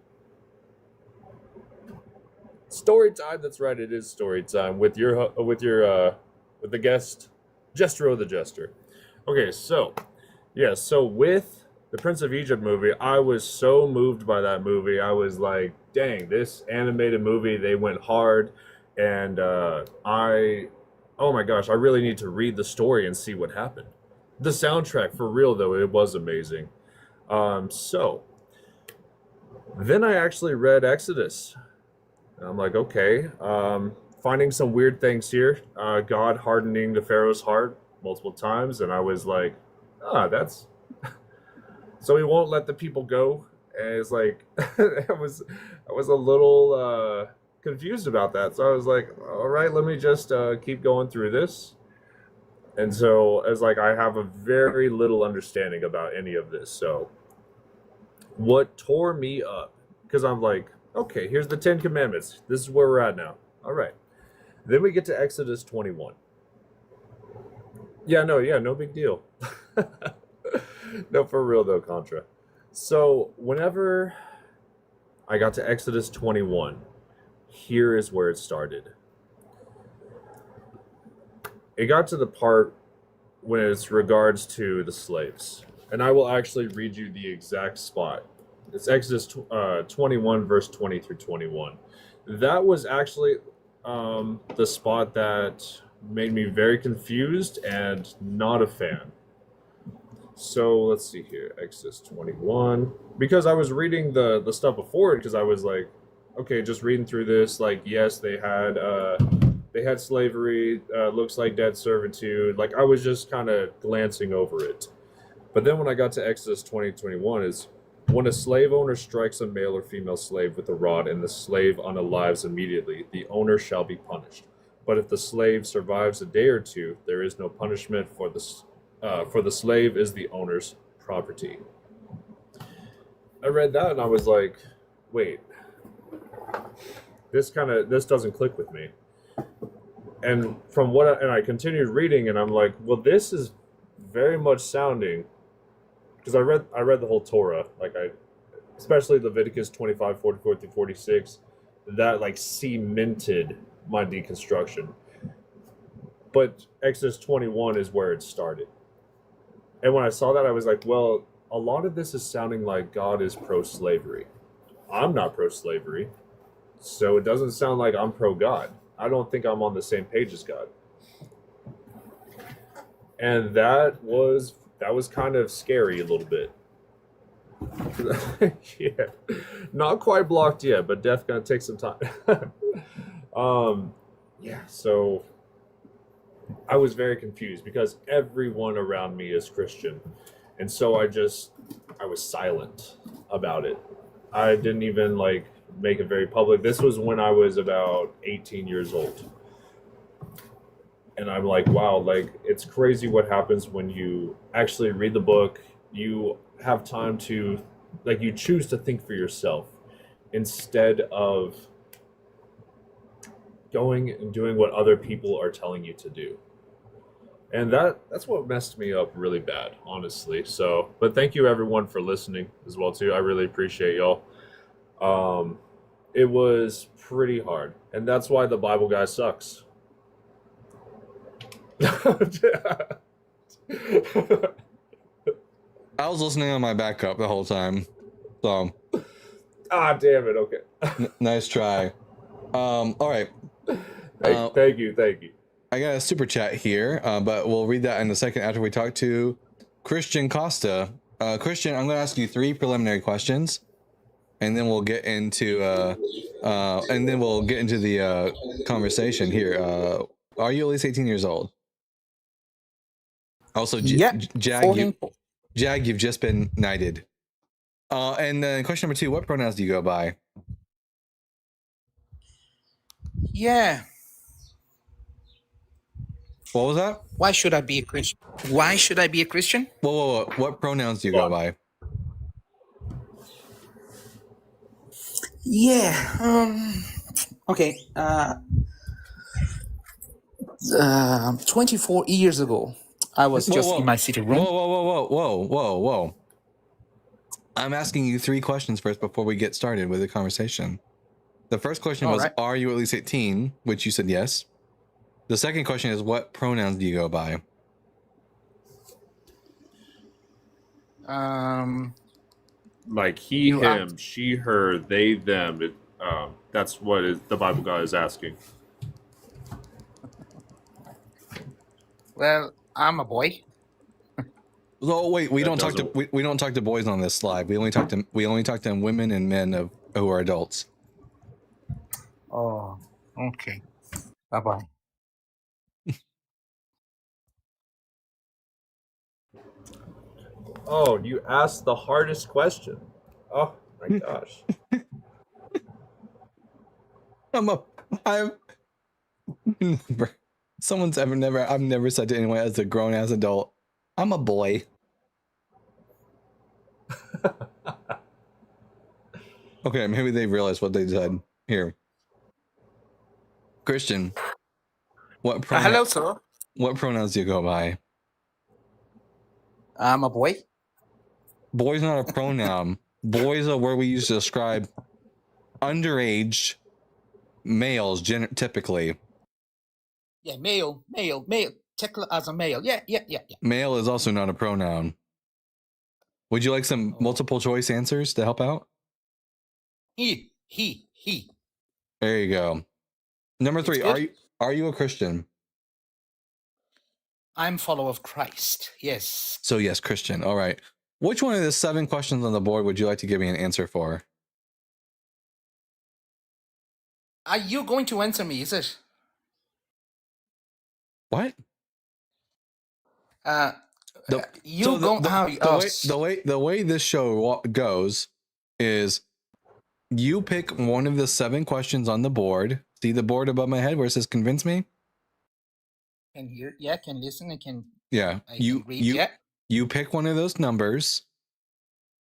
Story time. That's right. It is story time with with the guest, Jestro the Jester. Okay, so yeah, so with the Prince of Egypt movie, I was so moved by that movie. I was like, dang, this animated movie, they went hard, and oh my gosh, I really need to read the story and see what happened. The soundtrack, for real though, it was amazing. So then I actually read Exodus. And I'm like, okay, finding some weird things here. God hardening the Pharaoh's heart multiple times, and I was like, that's so he won't let the people go. And it's like I was a little confused about that. So I was like, all right, let me just keep going through this. And so as like I have a very little understanding about any of this. So what tore me up, because I'm like, okay, here's the 10 Commandments. This is where we're at now. All right. Then we get to Exodus 21. Yeah, no big deal. No, for real though, Contra. So whenever I got to Exodus 21, here is where it started. It got to the part when it's regards to the slaves. And I will actually read you the exact spot. It's Exodus 21, verse 20 through 21. That was actually the spot that made me very confused and not a fan. So let's see here, Exodus 21. Because I was reading the stuff before it, because I was like, okay, just reading through this, like, yes, they had slavery, looks like debt servitude. Like, I was just kind of glancing over it. But then when I got to Exodus 20:21, is when a slave owner strikes a male or female slave with a rod and the slave unalives immediately, the owner shall be punished. But if the slave survives a day or two, there is no punishment, for the slave is the owner's property. I read that and I was like, wait, this doesn't click with me. And and I continued reading and I'm like, well, this is very much sounding, because I read the whole Torah, especially Leviticus 25, 44 through 46, that like cemented my deconstruction. But Exodus 21 is where it started. And when I saw that, I was like, well, a lot of this is sounding like God is pro-slavery. I'm not pro-slavery, so it doesn't sound like I'm pro-God. I don't think I'm on the same page as God. And that was kind of scary a little bit. Yeah, not quite blocked yet, but death gonna take some time. Yeah, so I was very confused because everyone around me is Christian, and so I was silent about it. I didn't even make it very public. This was when I was about 18 years old. And I'm like, wow, it's crazy what happens when you actually read the book. You have time to, you choose to think for yourself instead of going and doing what other people are telling you to do. And that's what messed me up really bad, honestly. So, but thank you everyone for listening as well too. I really appreciate y'all. It was pretty hard, and that's why the Bible guy sucks. I was listening on my backup the whole time, so. Damn it. Okay. Nice try. All right. Thank you. I got a super chat here, but we'll read that in a second after we talk to Christian Costa. Christian, I'm going to ask you 3 preliminary questions, and then we'll get into the conversation here. Are you at least 18 years old? Also, Jag, you've just been knighted. And then question number 2, what pronouns do you go by? Yeah. What was that? Why should I be a Christian? Why should I be a Christian? Whoa. What pronouns do you go by? Yeah. Okay. 24 years ago, I was just in my city room. Whoa. I'm asking you 3 questions first before we get started with the conversation. The first question was, are you at least 18? Which you said yes. The second question is, what pronouns do you go by? Like he, him, she, her, they, them. That's what the Bible guy is asking. Well, I'm a boy. Oh wait, we don't talk to boys on this slide. We only talk to women and men who are adults. Oh, okay. Bye-bye. Oh, you asked the hardest question. Oh my gosh. I've never said to anyone as a grown ass adult, I'm a boy. Okay, maybe they realized what they said. Here. Christian, Hello, sir. What pronouns do you go by? I'm a boy. Boy's not a pronoun. Boys are where we use to describe underage males, typically. Yeah, male. Check as a male. Yeah. Male is also not a pronoun. Would you like some multiple choice answers to help out? He. There you go. Number 3, are you a Christian? I'm follower of Christ. Yes. So yes, Christian. All right. Which one of the 7 questions on the board would you like to give me an answer for? Are you going to answer me, is it? What? The way this show goes is you pick one of the 7 questions on the board. See the board above my head where it says convince me? Can hear, yeah, can listen, I can can read, you pick one of those numbers,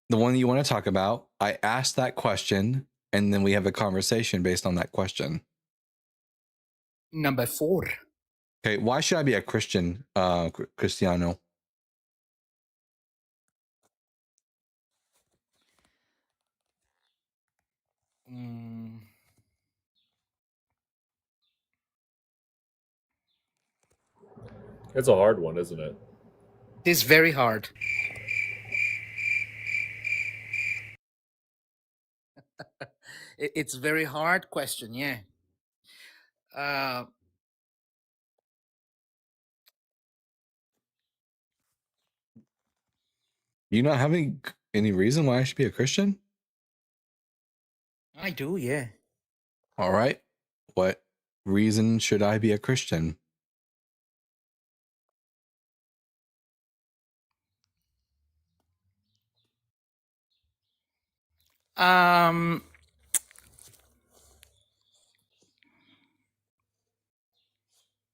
the one you want to talk about. I ask that question, and then we have a conversation based on that question. Number 4. Okay, why should I be a Christian, Cristiano? It's a hard one, isn't it? It's very hard. It's a very hard question, yeah. You not having any reason why I should be a Christian? I do, yeah. All right. What reason should I be a Christian?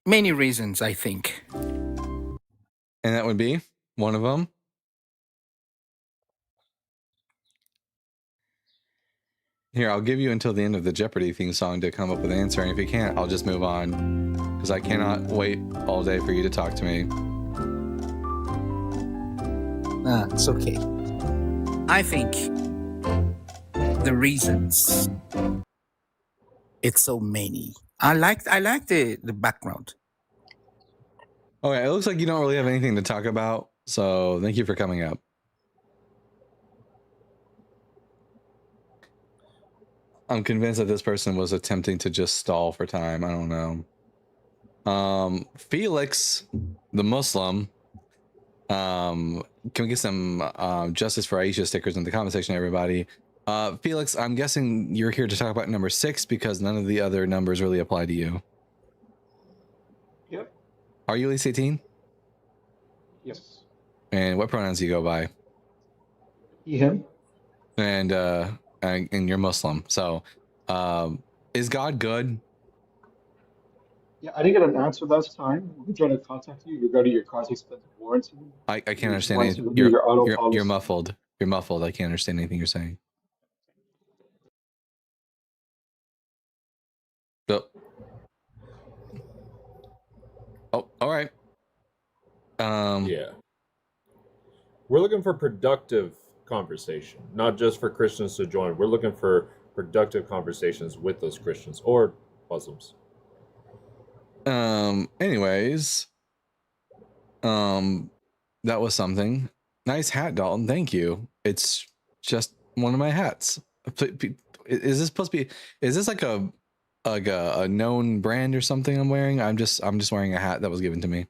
Many reasons, I think. And that would be one of them? Here, I'll give you until the end of the Jeopardy theme song to come up with an answer, and if you can't, I'll just move on, because I cannot wait all day for you to talk to me. It's okay. I think the reasons, it's so many. I like the background. Okay, it looks like you don't really have anything to talk about, so thank you for coming up. I'm convinced that this person was attempting to just stall for time. I don't know. Felix, the Muslim. Can we get some Justice for Aisha stickers in the comment section, everybody? Felix, I'm guessing you're here to talk about number 6 because none of the other numbers really apply to you. Yep. Are you at least 18? Yes. And what pronouns do you go by? He, him. And you're Muslim. So, is God good? Yeah, I didn't get an answer last time. We're trying to contact you regarding your car's extended warranty. I can't We just understand wanted to anything. review your auto You're policy. muffled. You're muffled. I can't understand anything you're saying. So, oh, all right. Yeah. We're looking for productive conversation, not just for Christians to join. We're looking for productive conversations with those Christians or Muslims. Anyways, that was something. Nice hat, Dalton. Thank you. It's just one of my hats. Is this supposed to be? Is this like a known brand or something I'm wearing? I'm just wearing a hat that was given to me.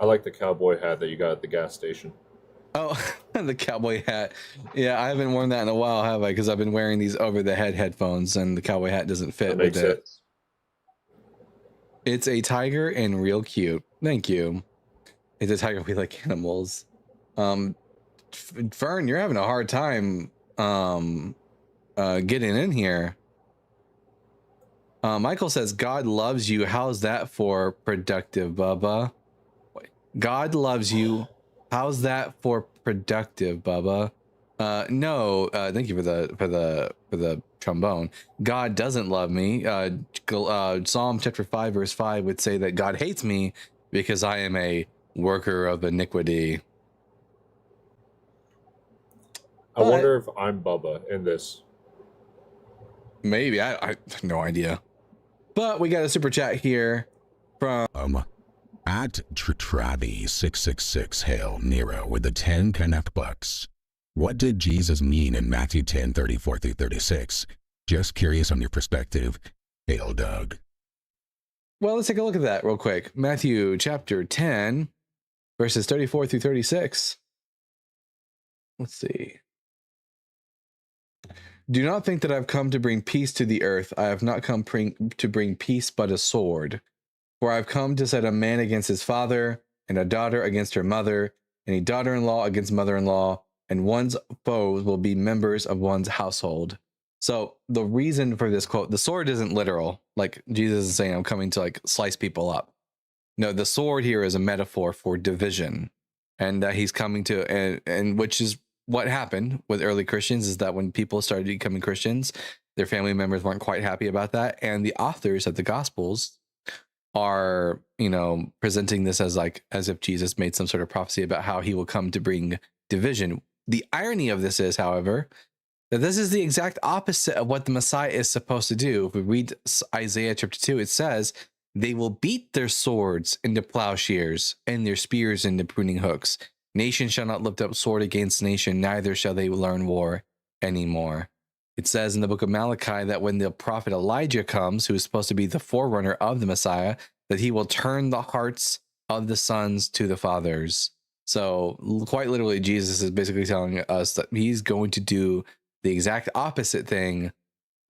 I like the cowboy hat that you got at the gas station. Oh, the cowboy hat. Yeah, I haven't worn that in a while, have I? Because I've been wearing these over-the-head headphones, and the cowboy hat doesn't fit with it. It's a tiger and real cute. Thank you. It's a tiger. We like animals. Fern, you're having a hard time getting in here. Michael says God loves you. How's that for productive, Bubba? God loves you. How's that for productive, Bubba? No, thank you for the trombone. God doesn't love me. Psalm chapter 5 verse 5 would say that God hates me because I am a worker of iniquity. I wonder if I'm Bubba in this. Maybe. I have no idea. But we got a super chat here from at Travi666 Hail Nero with the 10 Connect bucks. What did Jesus mean in Matthew 10:34-36? Just curious on your perspective. Hail Doug. Well, let's take a look at that real quick. Matthew chapter 10, verses 34-36. Let's see. Do not think that I've come to bring peace to the earth. I have not come to bring peace but a sword. For I've come to set a man against his father, and a daughter against her mother, and a daughter-in-law against mother-in-law, and one's foes will be members of one's household. So the reason for this quote, the sword isn't literal. Like Jesus is saying, I'm coming to like slice people up. No, the sword here is a metaphor for division, and that he's coming to, and which is what happened with early Christians, is that when people started becoming Christians, their family members weren't quite happy about that. And the authors of the Gospels are, presenting this as if Jesus made some sort of prophecy about how he will come to bring division. The irony of this is, however, that this is the exact opposite of what the Messiah is supposed to do. If we read Isaiah chapter 2, it says, they will beat their swords into plowshares and their spears into pruning hooks. Nation shall not lift up sword against nation, neither shall they learn war anymore. It says in the book of Malachi that when the prophet Elijah comes, who is supposed to be the forerunner of the Messiah, that he will turn the hearts of the sons to the fathers. So quite literally, Jesus is basically telling us that he's going to do the exact opposite thing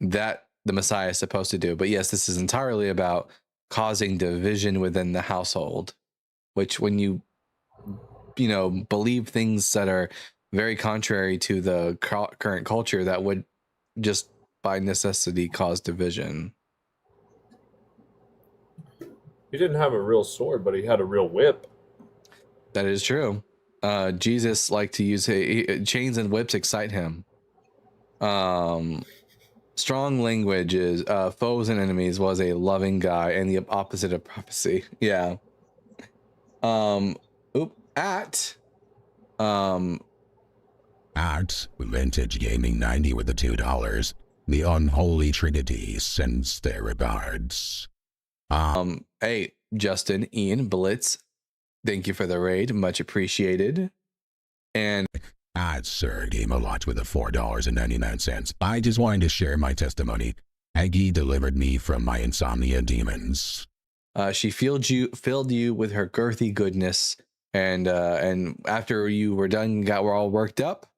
that the Messiah is supposed to do. But yes, this is entirely about causing division within the household, which when you believe things that are very contrary to the current culture, that would just by necessity cause division. He didn't have a real sword, but he had a real whip. That is true. Jesus liked to use chains and whips excite him. Strong language is foes and enemies, was a loving guy, and the opposite of prophecy. Yeah. At Vintage Gaming 90 with the $2. The Unholy Trinity sends their regards. Hey, Justin, Ian, Blitz, thank you for the raid. Much appreciated. And at Sir Game a Lot with the $4.99. I just wanted to share my testimony. Aggie delivered me from my insomnia demons. She filled you with her girthy goodness, and after you were done, were all worked up,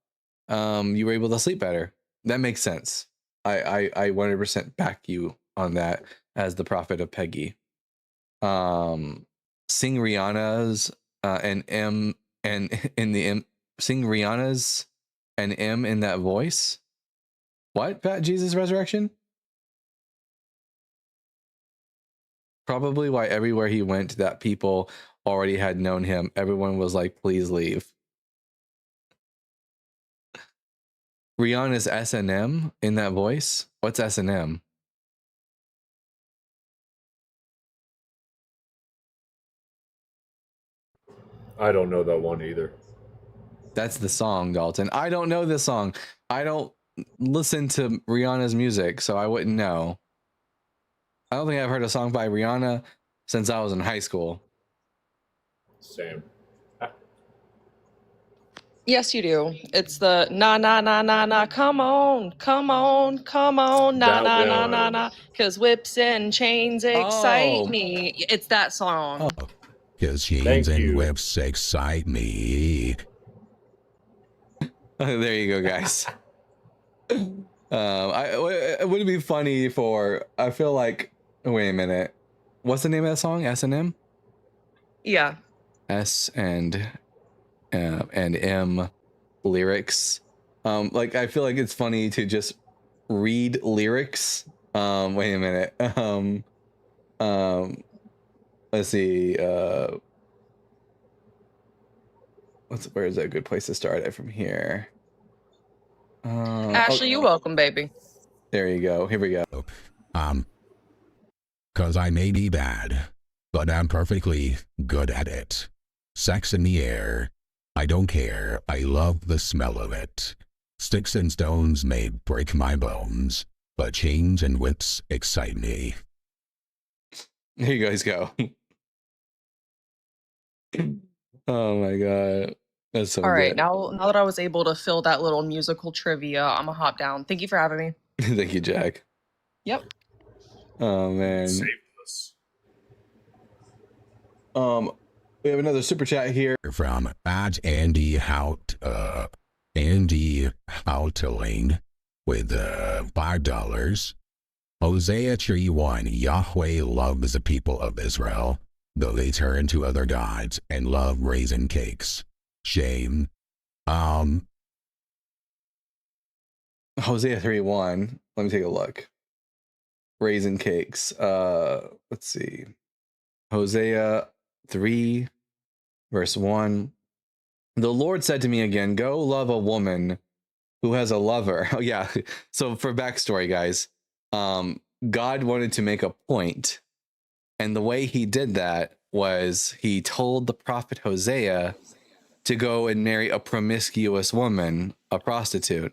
you were able to sleep better. That makes sense. I 100% back you on that as the prophet of Peggy. Sing Rihanna's and M and in the M, sing Rihanna's and M in that voice. What? Fat Jesus resurrection? Probably why everywhere he went that people already had known him, everyone was like, please leave. Rihanna's S&M in that voice? What's S&M? I don't know that one either. That's the song, Dalton. I don't know this song. I don't listen to Rihanna's music, so I wouldn't know. I don't think I've heard a song by Rihanna since I was in high school. Same. Yes, you do. It's the na na na na na. Come on, come on, come on, na na na na na. Cause whips and chains excite me. It's that song. Cause chains and whips excite me. There you go, guys. It would be funny for. I feel like. Wait a minute. What's the name of that song? S&M. Yeah. S and M lyrics. Like I feel like it's funny to just read lyrics. Wait a minute. Let's see. Where is a good place to start it from here? Ashley, you're welcome, baby. There you go. Here we go. Cause I may be bad, but I'm perfectly good at it. Sex in the air. I don't care. I love the smell of it. Sticks and stones may break my bones, but chains and whips excite me. Here you guys go. Oh my god. That's so All right, good. now that I was able to fill that little musical trivia, I'm gonna hop down. Thank you for having me. Thank you, Jack. Yep. Oh man. Saved us. We have another super chat here from Andy Houteling with $5. Hosea 3:1. Yahweh loves the people of Israel, though they turn to other gods and love raisin cakes. Shame. Hosea 3:1. Let me take a look. Raisin cakes. Let's see. Hosea 3 verse 1. The Lord said to me again, go love a woman who has a lover. Oh yeah. So for backstory, guys, God wanted to make a point, and the way he did that was he told the prophet Hosea to go and marry a promiscuous woman, a prostitute.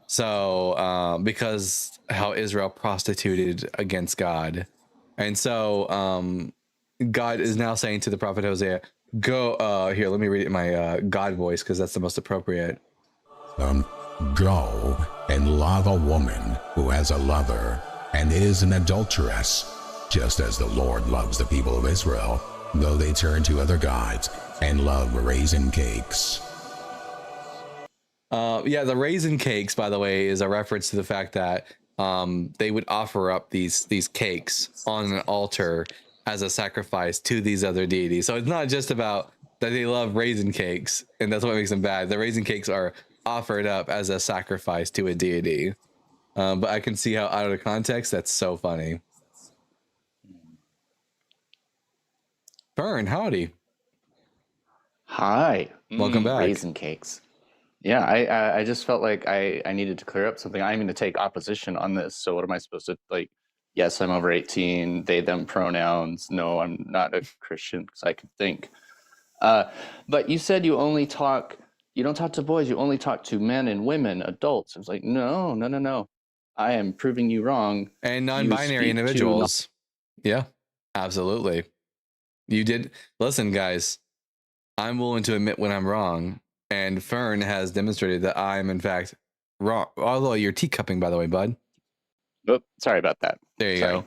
So because how Israel prostituted against God. And so God is now saying to the prophet Hosea, go here, let me read it in my God voice, because that's the most appropriate. Go and love a woman who has a lover and is an adulteress, just as the Lord loves the people of Israel, though they turn to other gods and love raisin cakes. Yeah, the raisin cakes, by the way, is a reference to the fact that they would offer up these cakes on an altar as a sacrifice to these other deities. So it's not just about that they love raisin cakes and that's what makes them bad. The raisin cakes are offered up as a sacrifice to a deity. But I can see how out of context that's so funny. Fern, howdy. Hi. Welcome back. Raisin cakes. Yeah, I just felt like I needed to clear up something. I'm going to take opposition on this. So what am I supposed to, like, yes, I'm over 18, they, them pronouns. No, I'm not a Christian because I could think. But you said you don't talk to boys, you only talk to men and women, adults. I was like, no. I am proving you wrong. And non-binary individuals. Yeah, absolutely. You did. Listen, guys, I'm willing to admit when I'm wrong. And Fern has demonstrated that I'm, in fact, wrong. Although you're teacupping, by the way, bud. Oh, sorry about that. There you go.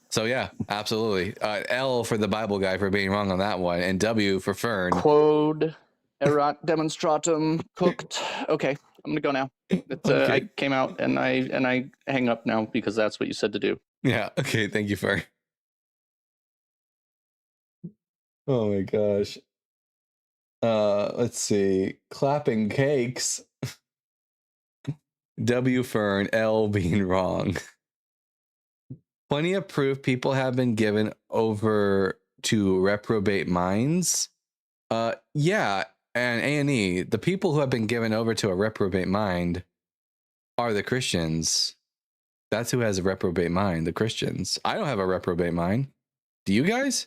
So, yeah, absolutely. L for the Bible guy for being wrong on that one. And W for Fern. Quod erat demonstratum cooked. Okay, I'm going to go now. Okay. I came out and I hang up now because that's what you said to do. Yeah. Okay. Thank you, Fern. Oh, my gosh. Let's see. Clapping cakes. W Fern, L being wrong. Plenty of proof people have been given over to reprobate minds. Yeah, and A&E, the people who have been given over to a reprobate mind are the Christians. That's who has a reprobate mind, the Christians. I don't have a reprobate mind. Do you guys?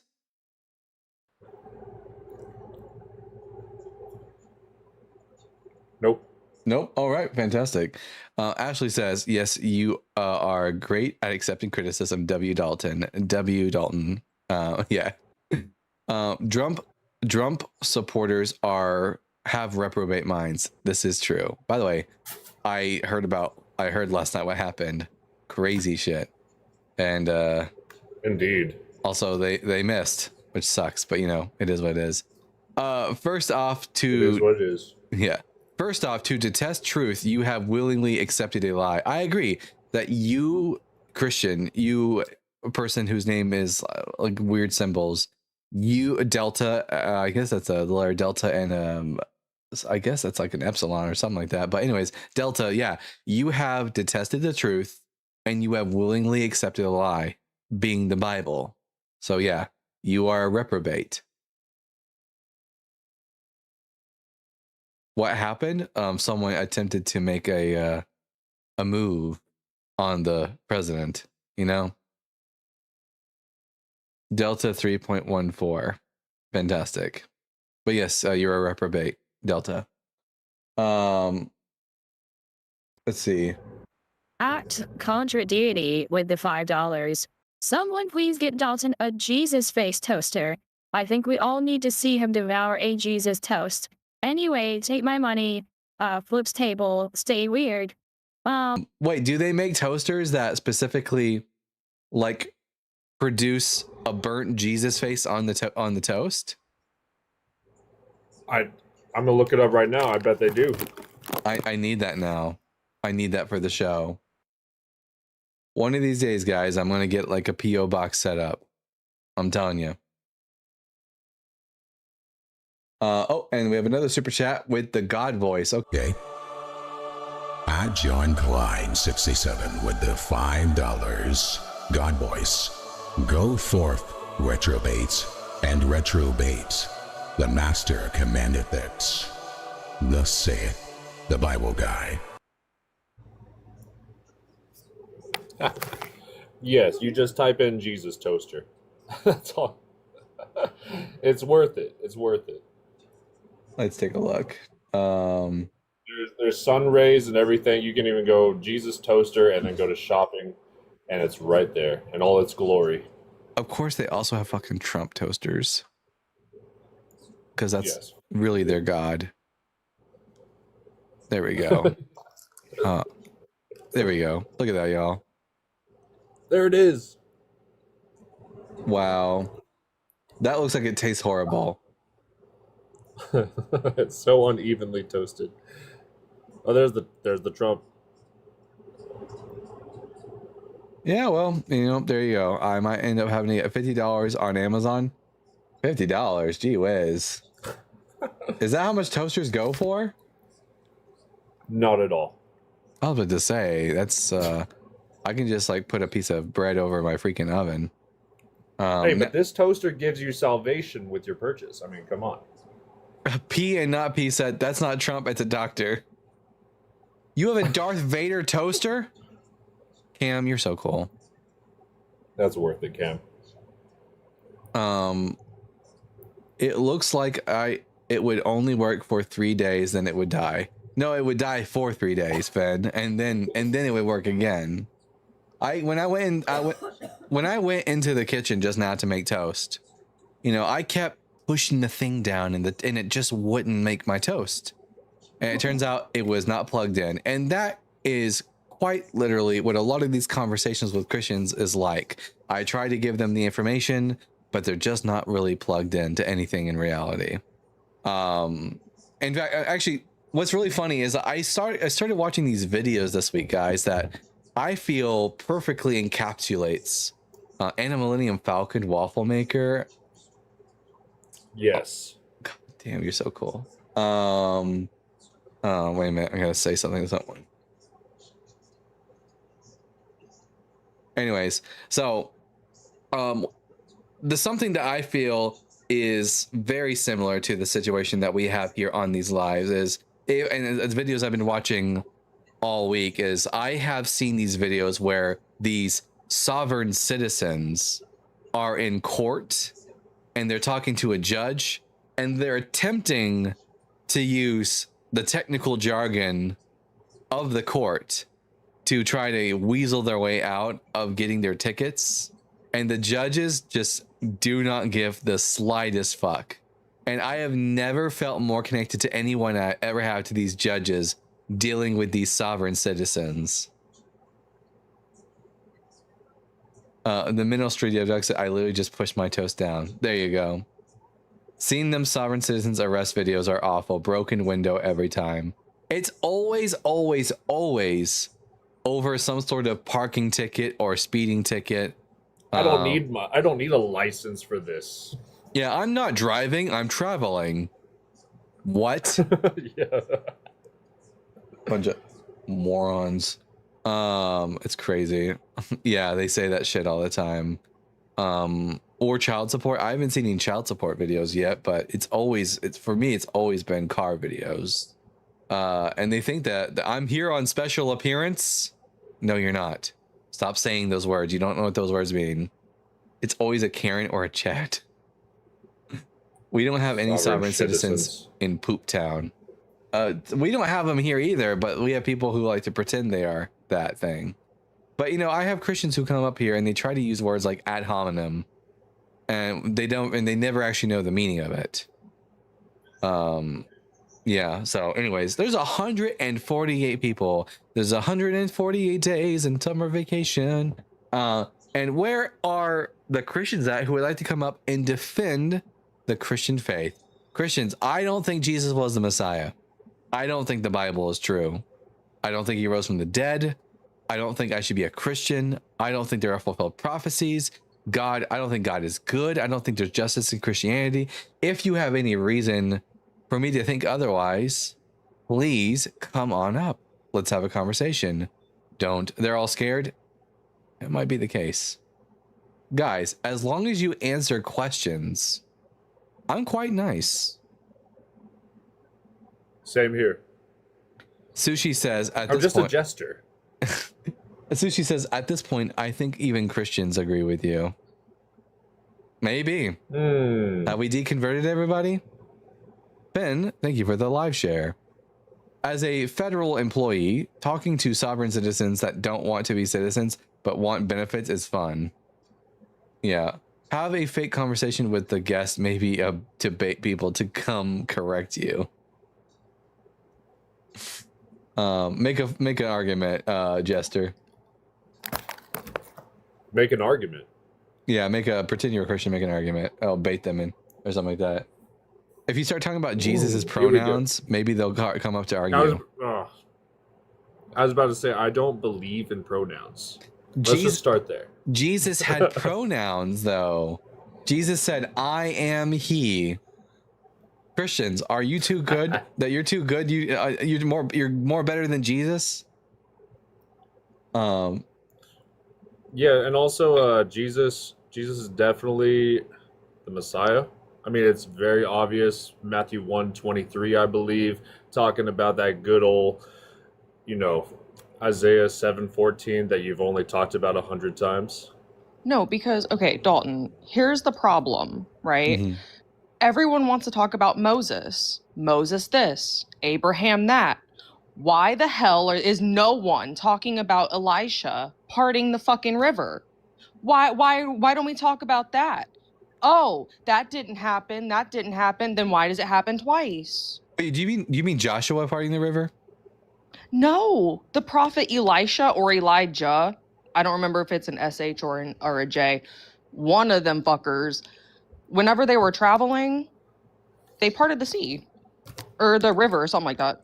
Nope. Nope. All right. Fantastic. Ashley says, yes, you are great at accepting criticism. W. Dalton. W. Dalton. Yeah. Trump supporters have reprobate minds. This is true. By the way, I heard last night what happened. Crazy shit. And Indeed. Also they missed, which sucks, but you know, it is what it is. First off, It is what it is. Yeah. First off, to detest truth, you have willingly accepted a lie. I agree that you, Christian, you, a person whose name is like weird symbols, you, Delta, I guess that's a letter Delta, and I guess that's like an epsilon or something like that. But anyways, Delta, yeah, you have detested the truth and you have willingly accepted a lie, being the Bible. So yeah, you are a reprobate. What happened? Someone attempted to make a move on the president, you know? Delta 3.14. Fantastic. But yes, you're a reprobate, Delta. Let's see. At Contra Deity with the $5. Someone please get Dalton a Jesus face toaster. I think we all need to see him devour a Jesus toast. Anyway, take my money. Flips table. Stay weird. Wait, do they make toasters that specifically like produce a burnt Jesus face on the toast? I'm gonna look it up right now. I bet they do. I need that now. I need that for the show. One of these days, guys, I'm gonna get like a PO box set up. I'm telling you. Oh, and we have another super chat with the God voice. Okay. At John Klein 67 with the $5. God voice. Go forth, retrobates, and retrobates. The master commandeth it. Thus saith the Bible guy. Yes, you just type in Jesus toaster. That's all. It's worth it. It's worth it. Let's take a look. There's sun rays and everything. You can even go Jesus toaster and then go to shopping, and it's right there in all its glory. Of course, they also have fucking Trump toasters, because that's really their god. There we go. There we go. Look at that, y'all. There it is. Wow, that looks like it tastes horrible. It's so unevenly toasted. Oh, there's the Trump. Yeah, well, you know, there you go. I might end up having to get $50 on Amazon. $50, gee whiz. Is that how much toasters go for? Not at all. I was about to say, that's I can just like put a piece of bread over my freaking oven. Hey, but this toaster gives you salvation with your purchase. I mean, come on. P and not P said, that's not Trump, it's a doctor. You have a Darth Vader toaster? Cam, you're so cool. That's worth it, Cam. It looks like it would only work for 3 days, then it would die. No, it would die for 3 days, Fed, and then it would work again. When I went into the kitchen just now to make toast, you know, I kept pushing the thing down and it just wouldn't make my toast. And it turns out it was not plugged in. And that is quite literally what a lot of these conversations with Christians is like. I try to give them the information, but they're just not really plugged into anything in reality. In fact, actually, what's really funny is I started watching these videos this week, guys, that I feel perfectly encapsulates Anna Millennium Falcon Waffle Maker. Yes. God damn, you're so cool. Oh, wait a minute. I gotta say something to someone. Anyways, so the something that I feel is very similar to the situation that we have here on these lives is, and the videos I've been watching all week, is I have seen these videos where these sovereign citizens are in court and they're talking to a judge and they're attempting to use the technical jargon of the court to try to weasel their way out of getting their tickets, and the judges just do not give the slightest fuck. And I have never felt more connected to anyone I ever have to these judges dealing with these sovereign citizens. The Mineral Studio Doug said, I literally just pushed my toast down. There you go. Seeing them sovereign citizens arrest videos are awful. Broken window every time. It's always, always, always over some sort of parking ticket or speeding ticket. I don't need a license for this. Yeah, I'm not driving, I'm traveling. What? Yeah. Bunch of morons. It's crazy. Yeah, they say that shit all the time. Or child support. I haven't seen any child support videos yet, but for me it's always been car videos. And they think that I'm here on special appearance. No, you're not. Stop saying those words. You don't know what those words mean. It's always a Karen or a Chat. We don't have any sovereign citizens in Poop Town. We don't have them here either, but we have people who like to pretend they are that thing. But you know, I have Christians who come up here and they try to use words like ad hominem, and they never actually know the meaning of it. Yeah, so anyways, there's 148 people. There's 148 days in summer vacation. And where are the Christians at who would like to come up and defend the Christian faith? Christians, I don't think Jesus was the Messiah. I don't think the Bible is true. I don't think he rose from the dead. I don't think I should be a Christian. I don't think there are fulfilled prophecies. I don't think God is good. I don't think there's justice in Christianity. If you have any reason for me to think otherwise, please come on up. Let's have a conversation. They're all scared? It might be the case. Guys, as long as you answer questions, I'm quite nice. Same here. Sushi says I'm just a jester. Sushi says, at this point, I think even Christians agree with you. Maybe. Have we deconverted everybody? Ben, thank you for the live share. As a federal employee, talking to sovereign citizens that don't want to be citizens but want benefits is fun. Yeah. Have a fake conversation with the guest, maybe to bait people to come correct you. Make an argument, Jester. Make an argument. Yeah, pretend you're a Christian, make an argument. I'll bait them in or something like that. If you start talking about Jesus's pronouns, maybe they'll come up to argue. I was about to say, I don't believe in pronouns. Let's just start there. Jesus had pronouns, though. Jesus said, I am he. Christians, are you too good? That you're too good? You're more better than Jesus? Yeah, and also Jesus is definitely the Messiah. I mean, it's very obvious. Matthew 1:23, I believe, talking about that good old, Isaiah 7:14 that you've only talked about 100 times. No, because, okay, Dalton, here's the problem, right? Mm-hmm. Everyone wants to talk about Moses. Moses this, Abraham that. Why the hell is no one talking about Elisha parting the fucking river? Why don't we talk about that? Oh, that didn't happen. That didn't happen. Then why does it happen twice? Wait, do you mean Joshua parting the river? No, the prophet Elisha or Elijah. I don't remember if it's an SH or a J. One of them fuckers. Whenever they were traveling, they parted the sea or the river or something like that.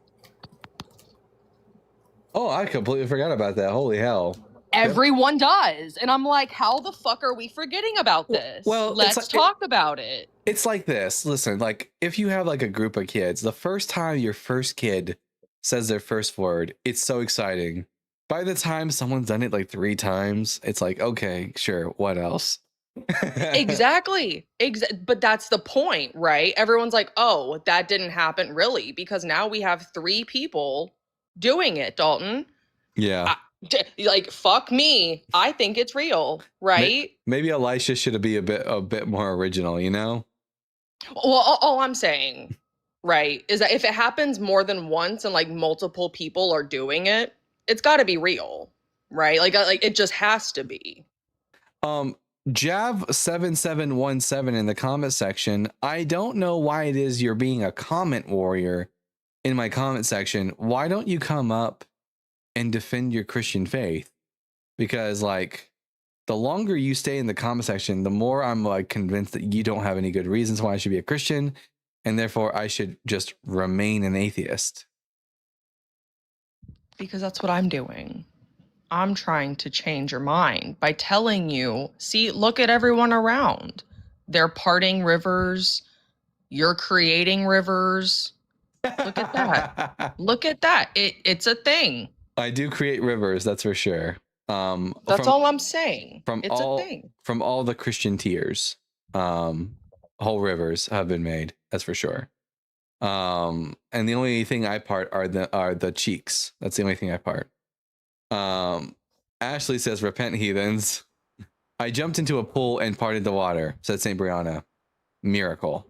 Oh, I completely forgot about that. Holy hell. Everyone does. And I'm like, how the fuck are we forgetting about this? Well, let's talk about it. It's like this. Listen, like if you have like a group of kids, the first time your first kid says their first word, it's so exciting. By the time someone's done it like 3 times, it's like, okay, sure, what else? Exactly. But that's the point, right? Everyone's like, oh, that didn't happen really, because now we have 3 people doing it, Dalton. Yeah. Like, fuck me. I think it's real, right? Maybe Elisha should be a bit more original, you know? Well, all I'm saying, right, is that if it happens more than once and like multiple people are doing it, it's got to be real, right? Like it just has to be. Jav7717 in the comment section. I don't know why it is you're being a comment warrior in my comment section. Why don't you come up and defend your Christian faith? Because like the longer you stay in the comment section, the more I'm like convinced that you don't have any good reasons why I should be a Christian, and therefore I should just remain an atheist. Because that's what I'm doing. I'm trying to change your mind by telling you, see, look at everyone around. They're parting rivers. You're creating rivers. Look at that. Look at that. It's a thing. I do create rivers, that's for sure. That's all I'm saying. It's a thing. From all the Christian tiers, whole rivers have been made, that's for sure. And the only thing I part are the cheeks. That's the only thing I part. Ashley says, repent, heathens. I jumped into a pool and parted the water, said St. Brianna. Miracle.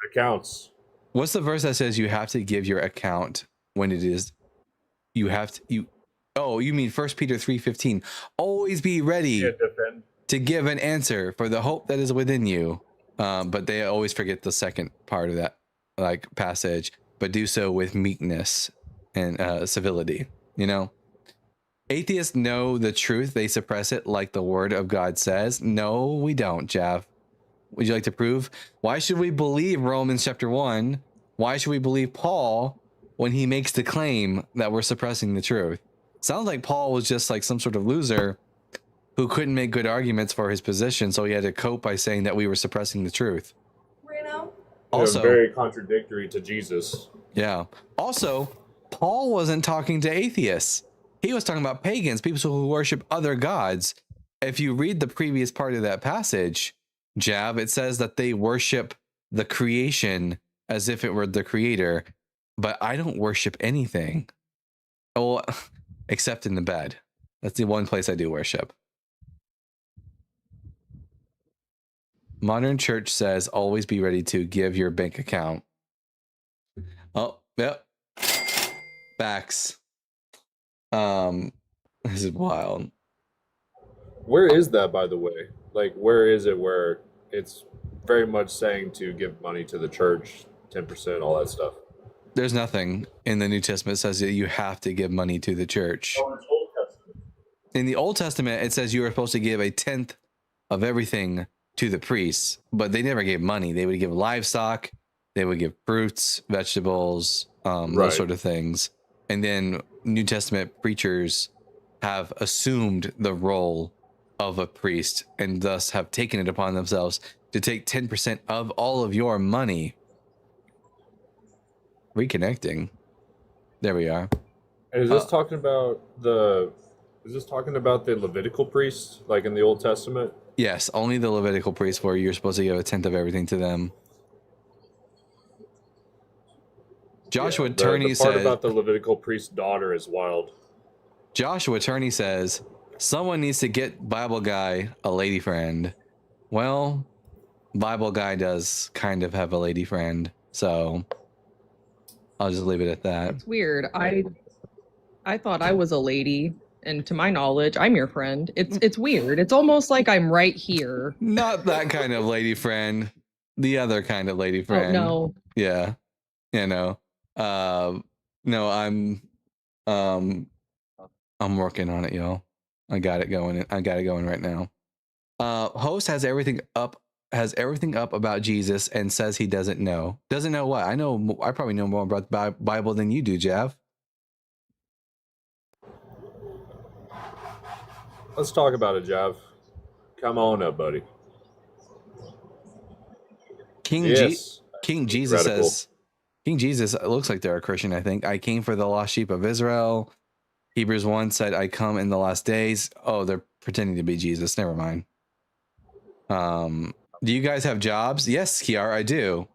It counts. What's the verse that says you have to give your account when it is you mean 1 Peter 3:15. Always be ready to give an answer for the hope that is within you. But they always forget the second part of that like passage, but do so with meekness and civility, you know? Atheists know the truth, they suppress it like the word of God says. No, we don't, Jav. Would you like to prove? Why should we believe Romans chapter 1? Why should we believe Paul when he makes the claim that we're suppressing the truth? Sounds like Paul was just like some sort of loser who couldn't make good arguments for his position, so he had to cope by saying that we were suppressing the truth. Also, very contradictory to Jesus. Yeah. Also, Paul wasn't talking to atheists. He was talking about pagans, people who worship other gods. If you read the previous part of that passage, Jav, it says that they worship the creation as if it were the creator. But I don't worship anything. Oh, except in the bed. That's the one place I do worship. Modern church says always be ready to give your bank account. Oh, yep. Facts. This is wild. Where is that, by the way? Like, where is it where it's very much saying to give money to the church, 10%, all that stuff? There's nothing in the New Testament that says that you have to give money to the church. Oh, it's Old Testament. In the Old Testament, it says you are supposed to give a 10th of everything to the priests, but they never gave money. They would give livestock, they would give fruits, vegetables, those sort of things. And then New Testament preachers have assumed the role of a priest and thus have taken it upon themselves to take 10% of all of your money. Reconnecting. There we are. And is this talking about the Levitical priests, like in the Old Testament? Yes, only the Levitical priests where you're supposed to give a 10th of everything to them. Joshua Turney the part says about the Levitical priest's daughter is wild. Joshua Turney says someone needs to get Bible Guy a lady friend. Well, Bible Guy does kind of have a lady friend, so I'll just leave it at that. It's weird. I thought I was a lady, and to my knowledge, I'm your friend. It's weird. It's almost like I'm right here. Not that kind of lady friend. The other kind of lady friend. Oh, no. Yeah. You know. No, I'm working on it, y'all. I got it going right now. Host has everything up about Jesus and says he doesn't know. Doesn't know what? I probably know more about the Bible than you do, Jav. Let's talk about it, Jav. Come on up, buddy. King Jesus says, King Jesus, it looks like they're a Christian, I think. I came for the lost sheep of Israel. Hebrews 1 said, I come in the last days. Oh, they're pretending to be Jesus. Never mind. Do you guys have jobs? Yes, Kiara, I do.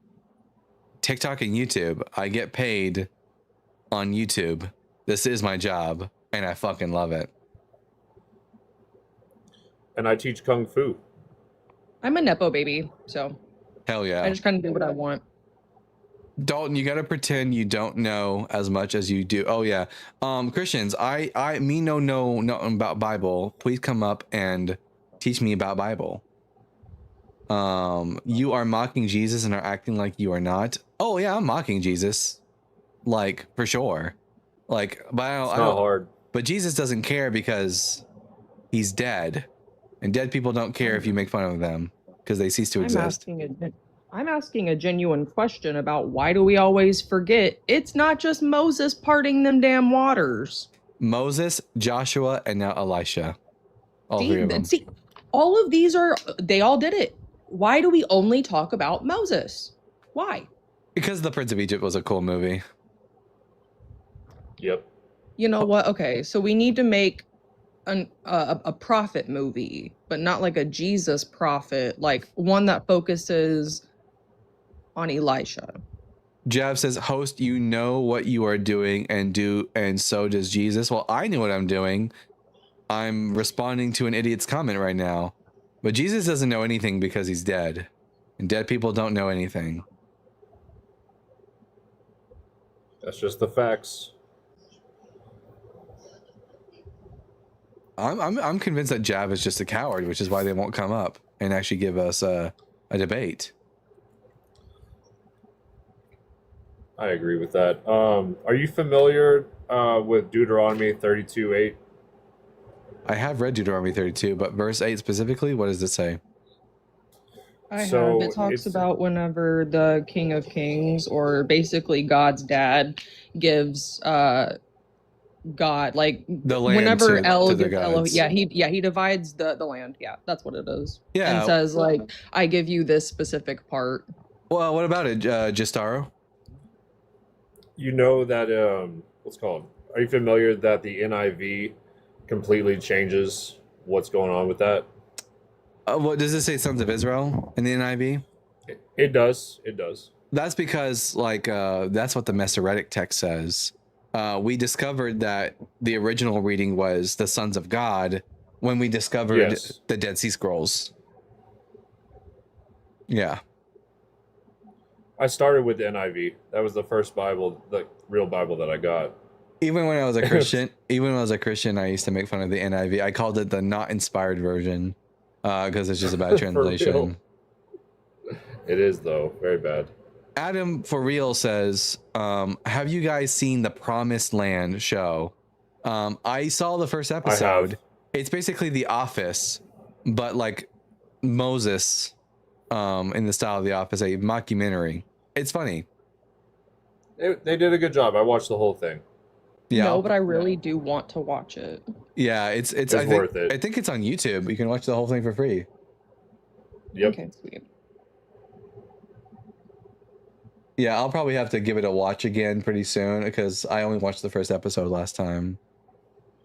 TikTok and YouTube. I get paid on YouTube. This is my job, and I fucking love it. And I teach Kung Fu. I'm a Nepo baby, so Hell yeah. I just kind of do what I want. Dalton, you gotta pretend you don't know as much as you do. Oh yeah. Christians, I know nothing about Bible. Please come up and teach me about Bible. You are mocking Jesus and are acting like you are not. Oh yeah, I'm mocking Jesus. Like, for sure. Like, but I It's don't, not hard. But Jesus doesn't care because he's dead. And dead people don't care if you make fun of them because they cease to exist. I'm asking a genuine question about why do we always forget it's not just Moses parting them damn waters. Moses, Joshua, and now Elisha. All three of them. See, all of these they all did it. Why do we only talk about Moses? Why? Because The Prince of Egypt was a cool movie. Yep. You know what? Okay, so we need to make a prophet movie, but not like a Jesus prophet, like one that focuses on Elisha. Jav says, host, you know what you are doing and so does Jesus. Well, I know what I'm doing. I'm responding to an idiot's comment right now. But Jesus doesn't know anything because he's dead. And dead people don't know anything. That's just the facts. I'm convinced that Jav is just a coward, which is why they won't come up and actually give us a debate. I agree with that. Are you familiar with Deuteronomy 32:8? I have read Deuteronomy 32, but verse 8 specifically, what does it say? It talks about whenever the King of Kings, or basically God's dad, gives God, like, the land whenever to the gods. he divides the land. Yeah, that's what it is. Yeah. And says, like, I give you this specific part. Well, what about it, Gistaro? You know that what's it called? Are you familiar that the NIV completely changes what's going on with that? What does it say? Sons of Israel in the NIV? It does. It does. That's because, like, that's what the Masoretic text says. We discovered that the original reading was the sons of God when we discovered the Dead Sea Scrolls. Yeah. I started with the NIV. That was the first Bible, the real Bible that I got. Even when I was a Christian, I used to make fun of the NIV. I called it the not inspired version because it's just a bad translation. It is, though. Very bad. Adam for real says, have you guys seen the Promised Land show? I saw the first episode. It's basically The Office, but like Moses in the style of The Office, a mockumentary. It's funny. They did a good job. I watched the whole thing. Yeah. No, but I really do want to watch it. Yeah, it's worth it. I think it's on YouTube. You can watch the whole thing for free. Yep. Okay, sweet. Yeah, I'll probably have to give it a watch again pretty soon because I only watched the first episode last time.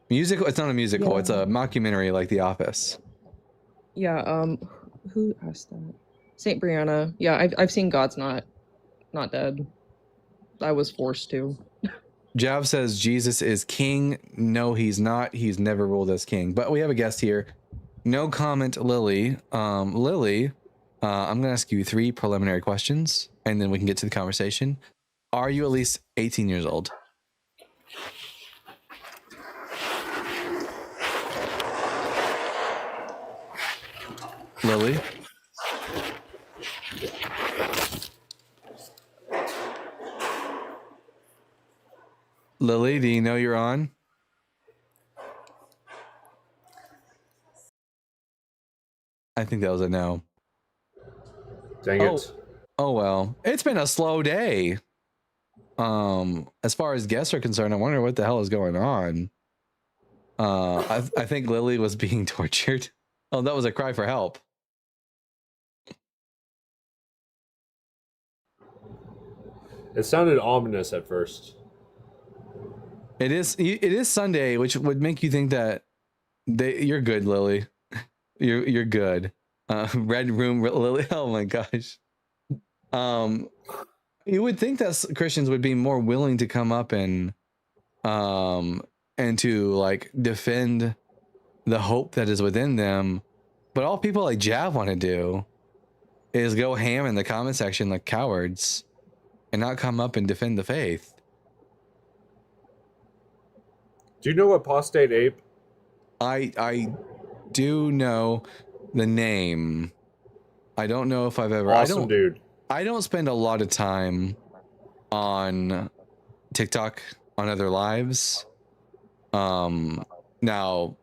Musical? It's not a musical. Yeah. It's a mockumentary like The Office. Yeah. Who asked that? Saint Brianna. Yeah, I've seen God's Not Dead. I was forced to. Jav says Jesus is king. No, he's not. He's never ruled as king. But we have a guest here. No comment, Lily. Lily, I'm going to ask you 3 preliminary questions, and then we can get to the conversation. Are you at least 18 years old? Lily? Lily, do you know you're on? I think that was a no. Dang it. Oh well. It's been a slow day. As far as guests are concerned, I wonder what the hell is going on. I think Lily was being tortured. Oh, that was a cry for help. It sounded ominous at first. It is Sunday, which would make you think that you're good, Lily. You're good. Red room, Lily. Oh my gosh. You would think that Christians would be more willing to come up and to like defend the hope that is within them, but all people like Jav want to do is go ham in the comment section like cowards and not come up and defend the faith. Do you know Apostate Ape? I do know the name. I don't know if I've ever. Awesome dude. I don't spend a lot of time on TikTok on other lives. Now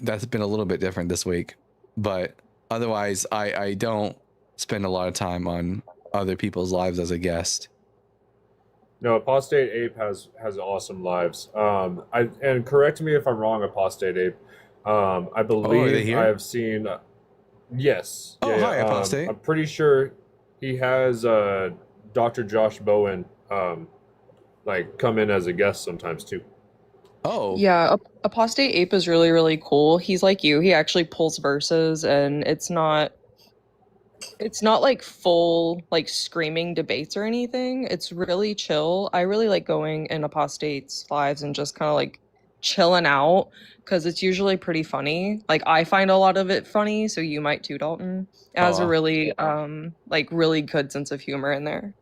that's been a little bit different this week, but otherwise I don't spend a lot of time on other people's lives as a guest. No, Apostate Ape has awesome lives. And correct me if I'm wrong, Apostate Ape. I believe I have seen. Yes. Oh, hi, Apostate. I'm pretty sure he has Dr. Josh Bowen like come in as a guest sometimes too. Oh. Yeah, Apostate Ape is really, really cool. He's like you. He actually pulls verses, and it's not like full like screaming debates or anything. It's really chill. I really like going in Apostate's lives and just kind of like chilling out because it's usually pretty funny. Like I find a lot of it funny, so you might too, Dalton. It has a really like really good sense of humor in there.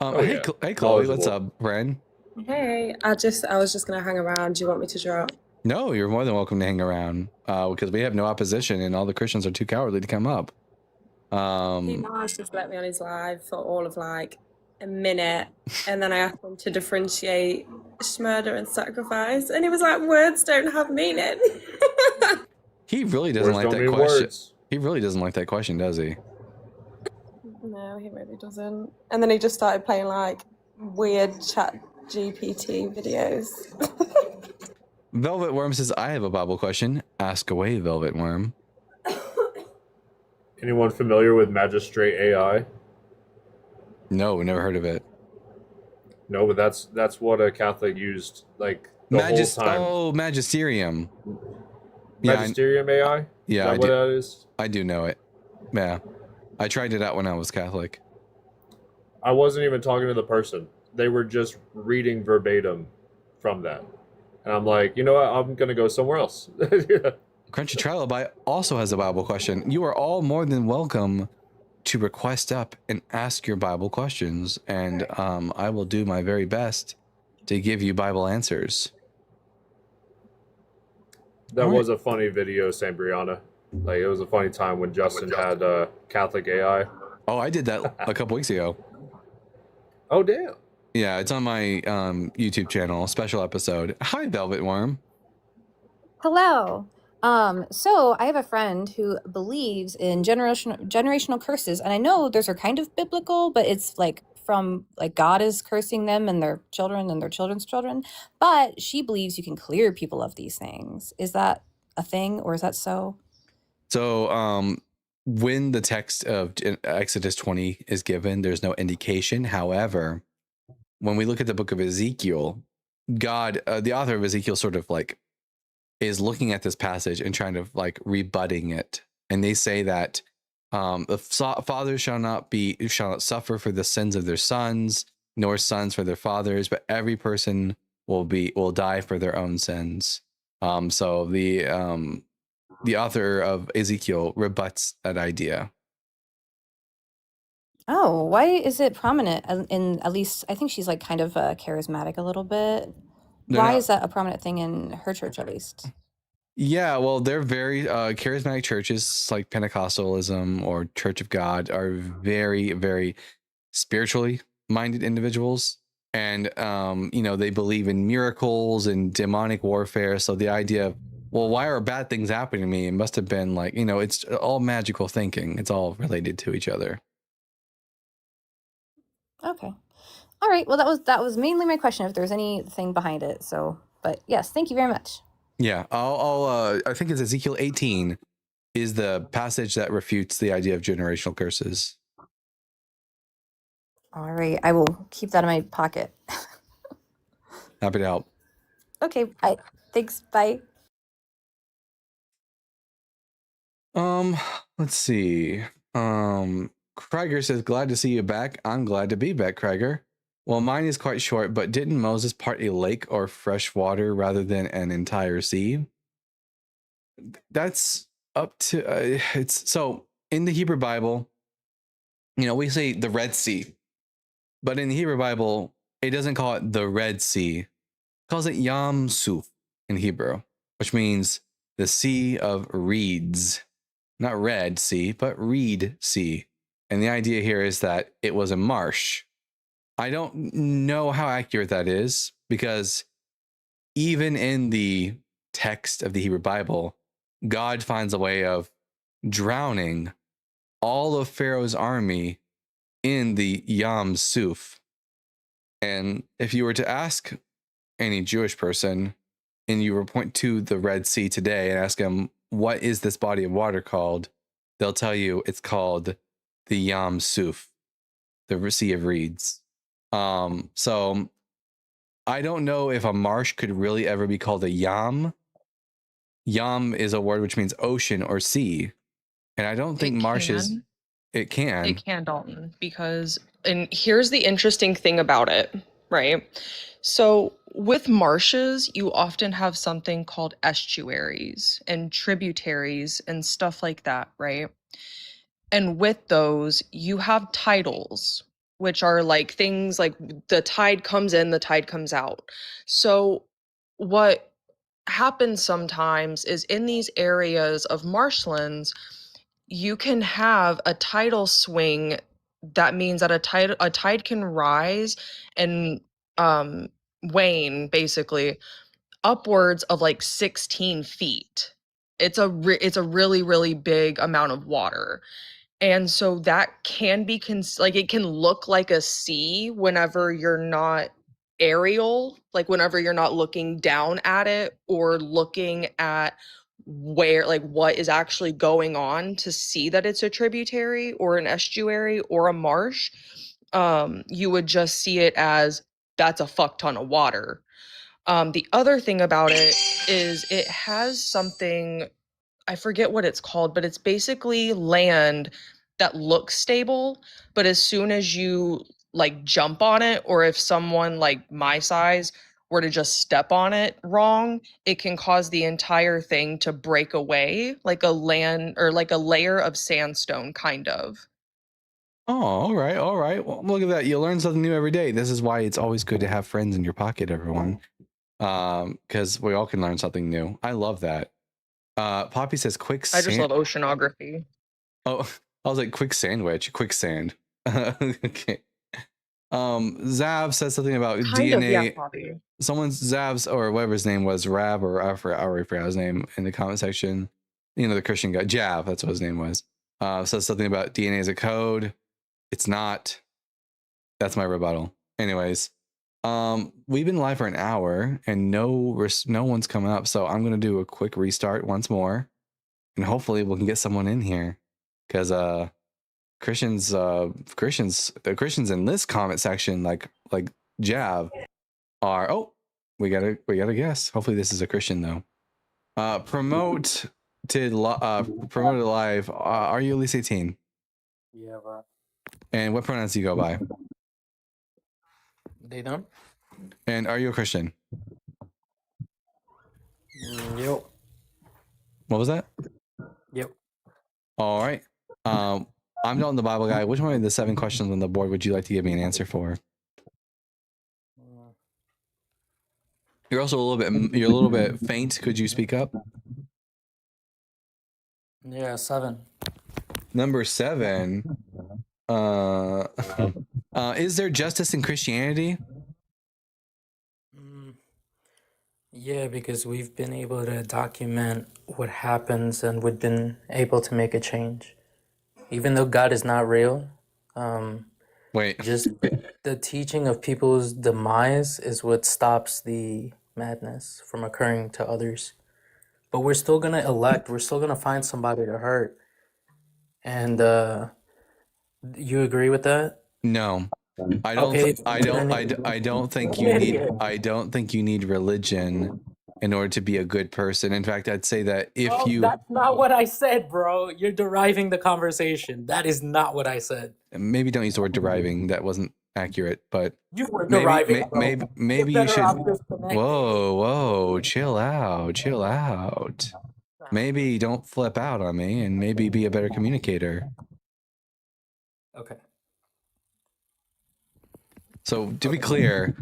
Hey Chloe, what's up, friend? Hey, I was just gonna hang around. Do you want me to drop? No, you're more than welcome to hang around because we have no opposition and all the Christians are too cowardly to come up. He managed to let me on his live for all of like a minute, and then I asked him to differentiate murder and sacrifice, and he was like, "Words don't have meaning." He really doesn't like that question. He really doesn't like that question, does he? No, he really doesn't. And then he just started playing like weird chat GPT videos. Velvet Worm says, I have a Bible question. Ask away, Velvet Worm. Anyone familiar with Magistrate AI? No, never heard of it. No, but that's what a Catholic used like the whole time. Oh, Magisterium. Magisterium AI? Yeah, is that what that is? I do know it. Yeah. I tried it out when I was Catholic. I wasn't even talking to the person. They were just reading verbatim from that. And I'm like, you know what? I'm going to go somewhere else. Crunchy Trilobi also has a Bible question. You are all more than welcome to request up and ask your Bible questions. And I will do my very best to give you Bible answers. That was a funny video, St. Brianna. Like, it was a funny time when Justin had Catholic AI. Oh, I did that a couple weeks ago. Oh, damn. Yeah, it's on my YouTube channel, special episode. Hi, Velvet Worm. Hello. So I have a friend who believes in generational curses, and I know those are kind of biblical, but it's like from like God is cursing them and their children and their children's children. But she believes you can clear people of these things. Is that a thing, or is that so? So, when the text of Exodus 20 is given, there's no indication. However, when we look at the book of Ezekiel, God, the author of Ezekiel, sort of like is looking at this passage and trying to like rebutting it. And they say that the fathers shall not suffer for the sins of their sons, nor sons for their fathers, but every person will die for their own sins. So the author of Ezekiel rebuts that idea. Oh, why is it prominent in at least, I think she's like kind of charismatic a little bit. Why is that a prominent thing in her church at least? Yeah, well, they're very charismatic churches like Pentecostalism or Church of God are very, very spiritually minded individuals. And, they believe in miracles and demonic warfare. So the idea of, well, why are bad things happening to me? It must have been like, it's all magical thinking. It's all related to each other. Okay. All right. Well, that was mainly my question, if there's anything behind it. So, but yes, thank you very much. Yeah, I think it's Ezekiel 18 is the passage that refutes the idea of generational curses. All right. I will keep that in my pocket. Happy to help. Okay, bye. Thanks. Bye. Let's see. Krieger says, glad to see you back. I'm glad to be back, Krieger. Well, mine is quite short, but didn't Moses part a lake or fresh water rather than an entire sea? That's up to it's so in the Hebrew Bible, we say the Red Sea, but in the Hebrew Bible, it doesn't call it the Red Sea. It calls it Yam Suf in Hebrew, which means the Sea of Reeds. Not Red Sea, but Reed Sea. And the idea here is that it was a marsh. I don't know how accurate that is, because even in the text of the Hebrew Bible, God finds a way of drowning all of Pharaoh's army in the Yam Suf. And if you were to ask any Jewish person and you were to point to the Red Sea today and ask them, what is this body of water called? They'll tell you it's called the Yam Suf, the Sea of Reeds. So I don't know if a marsh could really ever be called a yam. Yam is a word which means ocean or sea. And I don't think marshes, it can. It can, Dalton, because, and here's the interesting thing about it, right? So with marshes, you often have something called estuaries and tributaries and stuff like that, right? And with those, you have tidals, which are like things like the tide comes in, the tide comes out. So what happens sometimes is in these areas of marshlands, you can have a tidal swing. That means that a tide can rise and wane basically upwards of like 16 feet. It's a really, really big amount of water. And so that can be like it can look like a sea whenever you're not aerial, like whenever you're not looking down at it or looking at where like what is actually going on to see that it's a tributary or an estuary or a marsh. You would just see it as that's a fuck ton of water. The other thing about it is it has something, I forget what it's called, but it's basically land that looks stable, but as soon as you like jump on it, or if someone like my size were to just step on it wrong, it can cause the entire thing to break away like a land or like a layer of sandstone kind of. Oh, all right, all right. Well, look at that. You learn something new every day. This is why it's always good to have friends in your pocket, everyone. Because we all can learn something new. I love that. Poppy says I just love oceanography. Oh, I was like quick sand. Okay. Zav says something about Kind of, DNA. yeah, Poppy. Someone's Zav's or whatever his name was, Rab, or I already forgot his name, in the comment section. The Christian guy, Jav, that's what his name was. Says something about DNA as a code. It's not. That's my rebuttal. Anyways, we've been live for an hour and no one's coming up, so I'm gonna do a quick restart once more, and hopefully we can get someone in here, because the Christians in this comment section, like Jav, are, oh, we got a guess. Hopefully this is a Christian though. Promoted live. Are you at least 18? Yeah, bro. And what pronouns do you go by? They don't? And are you a Christian? Yep. What was that? Yep. All right. I'm Dalton the Bible Guy. Which one of the 7 questions on the board would you like to give me an answer for? You're also a little bit faint. Could you speak up? Yeah, 7. Number 7. Is there justice in Christianity? Yeah, because we've been able to document what happens and we've been able to make a change. Even though God is not real, just the teaching of people's demise is what stops the madness from occurring to others. But we're still gonna elect, we're still gonna find somebody to hurt. And you agree with that? No. I don't Okay, I don't think you need religion in order to be a good person. In fact, I'd say that if Oh, you that's not what I said, bro. You're deriving the conversation. That is not what I said. maybe don't use the word deriving, that wasn't accurate, but You were deriving, bro. maybe You're you better should off disconnecting. whoa, chill out. Maybe don't flip out on me and maybe be a better communicator. Okay. So to be clear,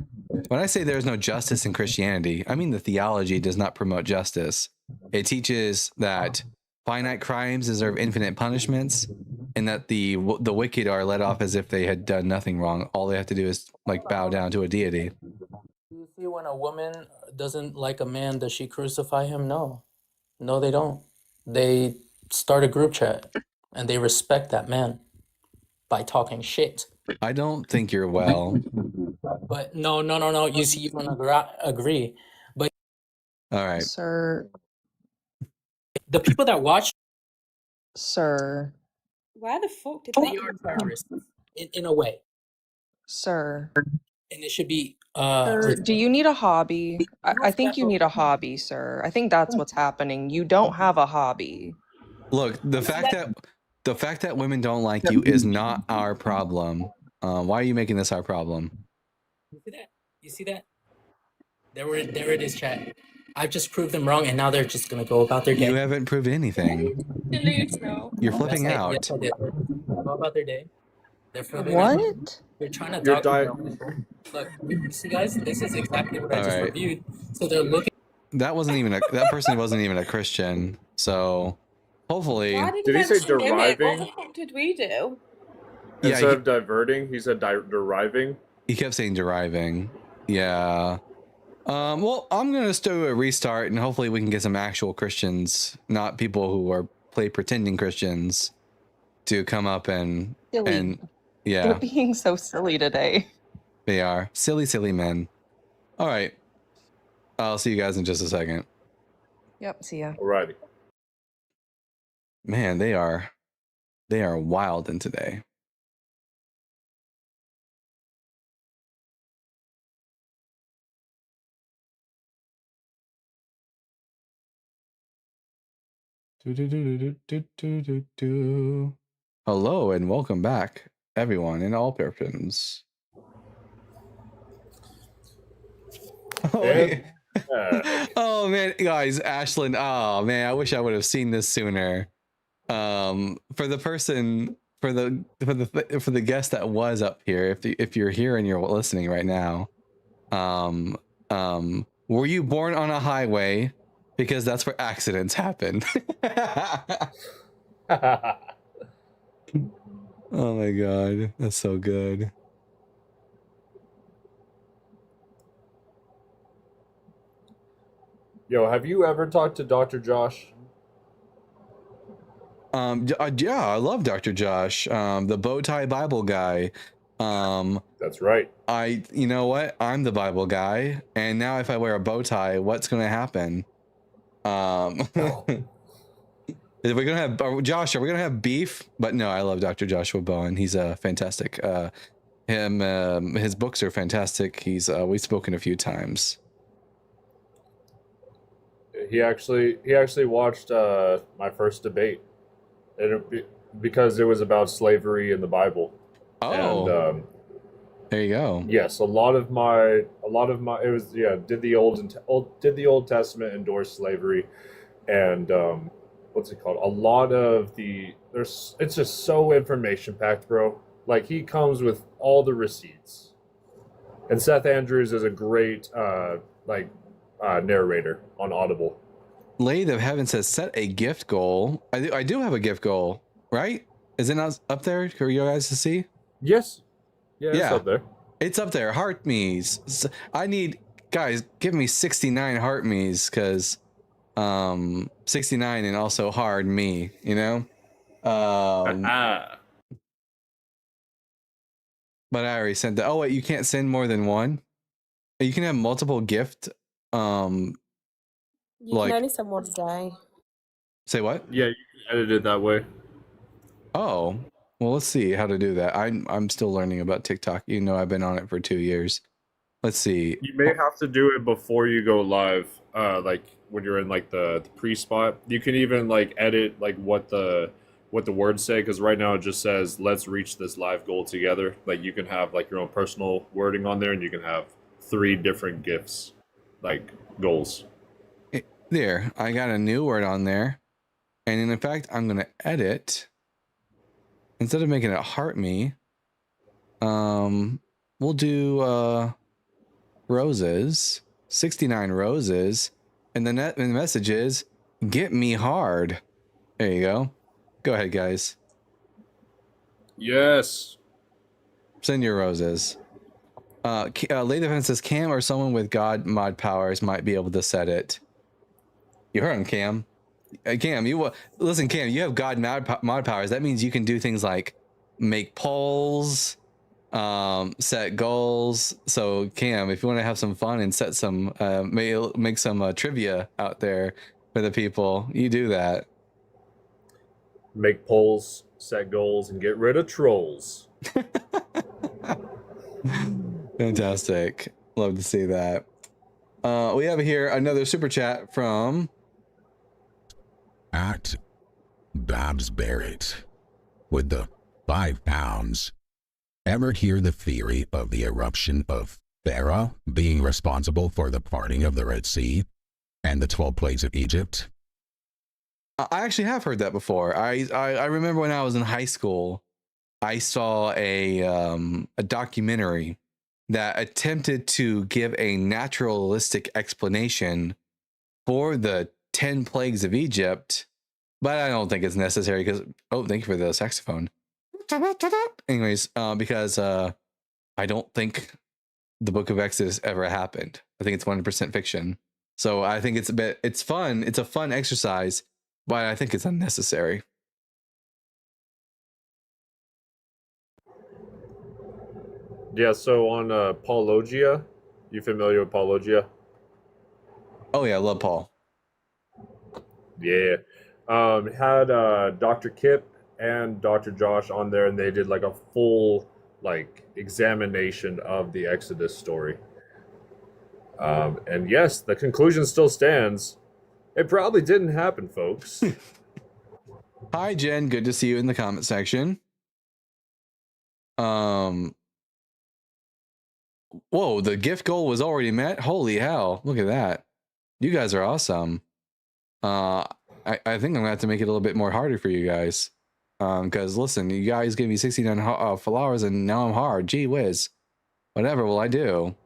when I say there's no justice in Christianity, I mean the theology does not promote justice. It teaches that finite crimes deserve infinite punishments, and that the wicked are let off as if they had done nothing wrong. All they have to do is like bow down to a deity. You see, when a woman doesn't like a man, does she crucify him? No. No, they don't. They start a group chat and they respect that man by talking shit. I don't think you're well. But no. You see, you don't agree. But all right, Sir. The people that watch, Sir. Where the fuck did they that are come from? terrorists in a way. Sir. And it should be. Sir, do you need a hobby? I think you need a hobby, sir. I think that's what's happening. You don't have a hobby. Look, the fact that women don't like you is not our problem. Why are you making this our problem? You see that? You see that? There it is, chat. I've just proved them wrong, and now they're just gonna go about their day. You haven't proved anything. You're flipping out. Yes, I did. Go about their day. They're flipping What? out. They're trying to talk. Look, you see, guys, this is exactly what I just reviewed. So they're looking. That person wasn't even a Christian. So hopefully. Why did he say mention him? What deriving? the fuck did we do? Instead of diverting, he said deriving. He kept saying deriving. Yeah. Well, I'm gonna do a restart, and hopefully we can get some actual Christians, not people who are pretending Christians, to come up and yeah. You're being so silly today. They are silly men. All right. I'll see you guys in just a second. Yep. See ya. Alrighty. Man, they are wild in today. Hello and welcome back, everyone and all persons. Oh man, guys, Ashlyn. Oh man, I wish I would have seen this sooner. For the guest that was up here, if you're here and you're listening right now, were you born on a highway? Because that's where accidents happen. Oh my god, that's so good. Yo, have you ever talked to Dr. Josh? Yeah, I love Dr. Josh, the bow tie Bible guy. That's right. You know what? I'm the Bible guy, and now if I wear a bow tie, what's going to happen? Are we gonna have Josh? Are we gonna have beef? But no, I love Dr. Joshua Bowen. He's a fantastic. His books are fantastic. We've spoken a few times. He actually watched my first debate, because it was about slavery in the Bible. Oh, and, there you go. Yes, a lot of my it was did the Old Testament endorse slavery, and what's it called? A lot of it's just so information packed, bro. Like, he comes with all the receipts, and Seth Andrews is a great narrator on Audible. Lady of Heaven says, set a gift goal. I do have a gift goal, right? Is it not up there for you guys to see? Yes. Yeah, it's up there. It's up there. Heart me's. I need, guys, give me 69 heart me's, because 69 and also hard me, you know? But I already sent that. Oh wait, you can't send more than one? You can have multiple gift You can only send one a day. Say what? Yeah, you can edit it that way. Oh, Well, let's see how to do that. I'm still learning about TikTok. You know, I've been on it for 2 years. Let's see. You may have to do it before you go live, like when you're in like the pre-spot. You can even like edit like what the words say, because right now it just says let's reach this live goal together. Like you can have like your own personal wording on there, and you can have 3 different gifts, like goals. There, I got a new word on there, and in fact, I'm gonna edit instead of making it heart me. We'll do roses, 69 roses, and the message is get me hard. There you go. Go ahead, guys. Yes. Send your roses. Lady Defense says Cam or someone with God mod powers might be able to set it. You heard him, Cam. Cam, listen, Cam. You have God mod powers. That means you can do things like make polls, set goals. So Cam, if you want to have some fun and set some, make some trivia out there for the people, you do that. Make polls, set goals, and get rid of trolls. Fantastic. Love to see that. We have here another super chat from at Babs Barrett with the £5. Ever hear the theory of the eruption of Pharaoh being responsible for the parting of the Red Sea and the 12 plagues of Egypt? I actually have heard that before. I remember when I was in high school, I saw a documentary that attempted to give a naturalistic explanation for the 10 plagues of Egypt, but I don't think it's necessary because, oh, thank you for the saxophone. Anyways, because I don't think the book of Exodus ever happened. I think it's 100% fiction. So I think it's fun. It's a fun exercise, but I think it's unnecessary. Yeah, so on Paulogia, you familiar with Paulogia? Oh yeah, I love Paul. Yeah. Had Dr. Kip and Dr. Josh on there, and they did like a full like examination of the Exodus story. And yes, the conclusion still stands. It probably didn't happen, folks. Hi, Jen. Good to see you in the comment section. Whoa, the gift goal was already met. Holy hell. Look at that. You guys are awesome. I think I'm gonna have to make it a little bit more harder for you guys. Because listen, you guys gave me 69 flowers and now I'm hard. Gee whiz. Whatever will I do?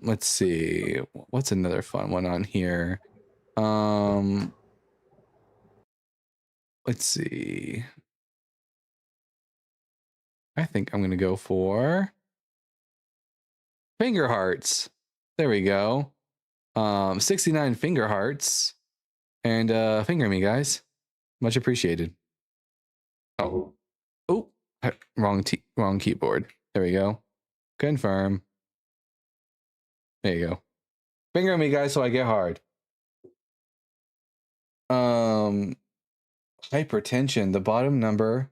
Let's see. What's another fun one on here? Let's see. I think I'm gonna go for finger hearts. There we go. 69 finger hearts. And finger me, guys. Much appreciated. Oh, wrong keyboard. There we go. Confirm. There you go. Finger me, guys, so I get hard. Hypertension, the bottom number.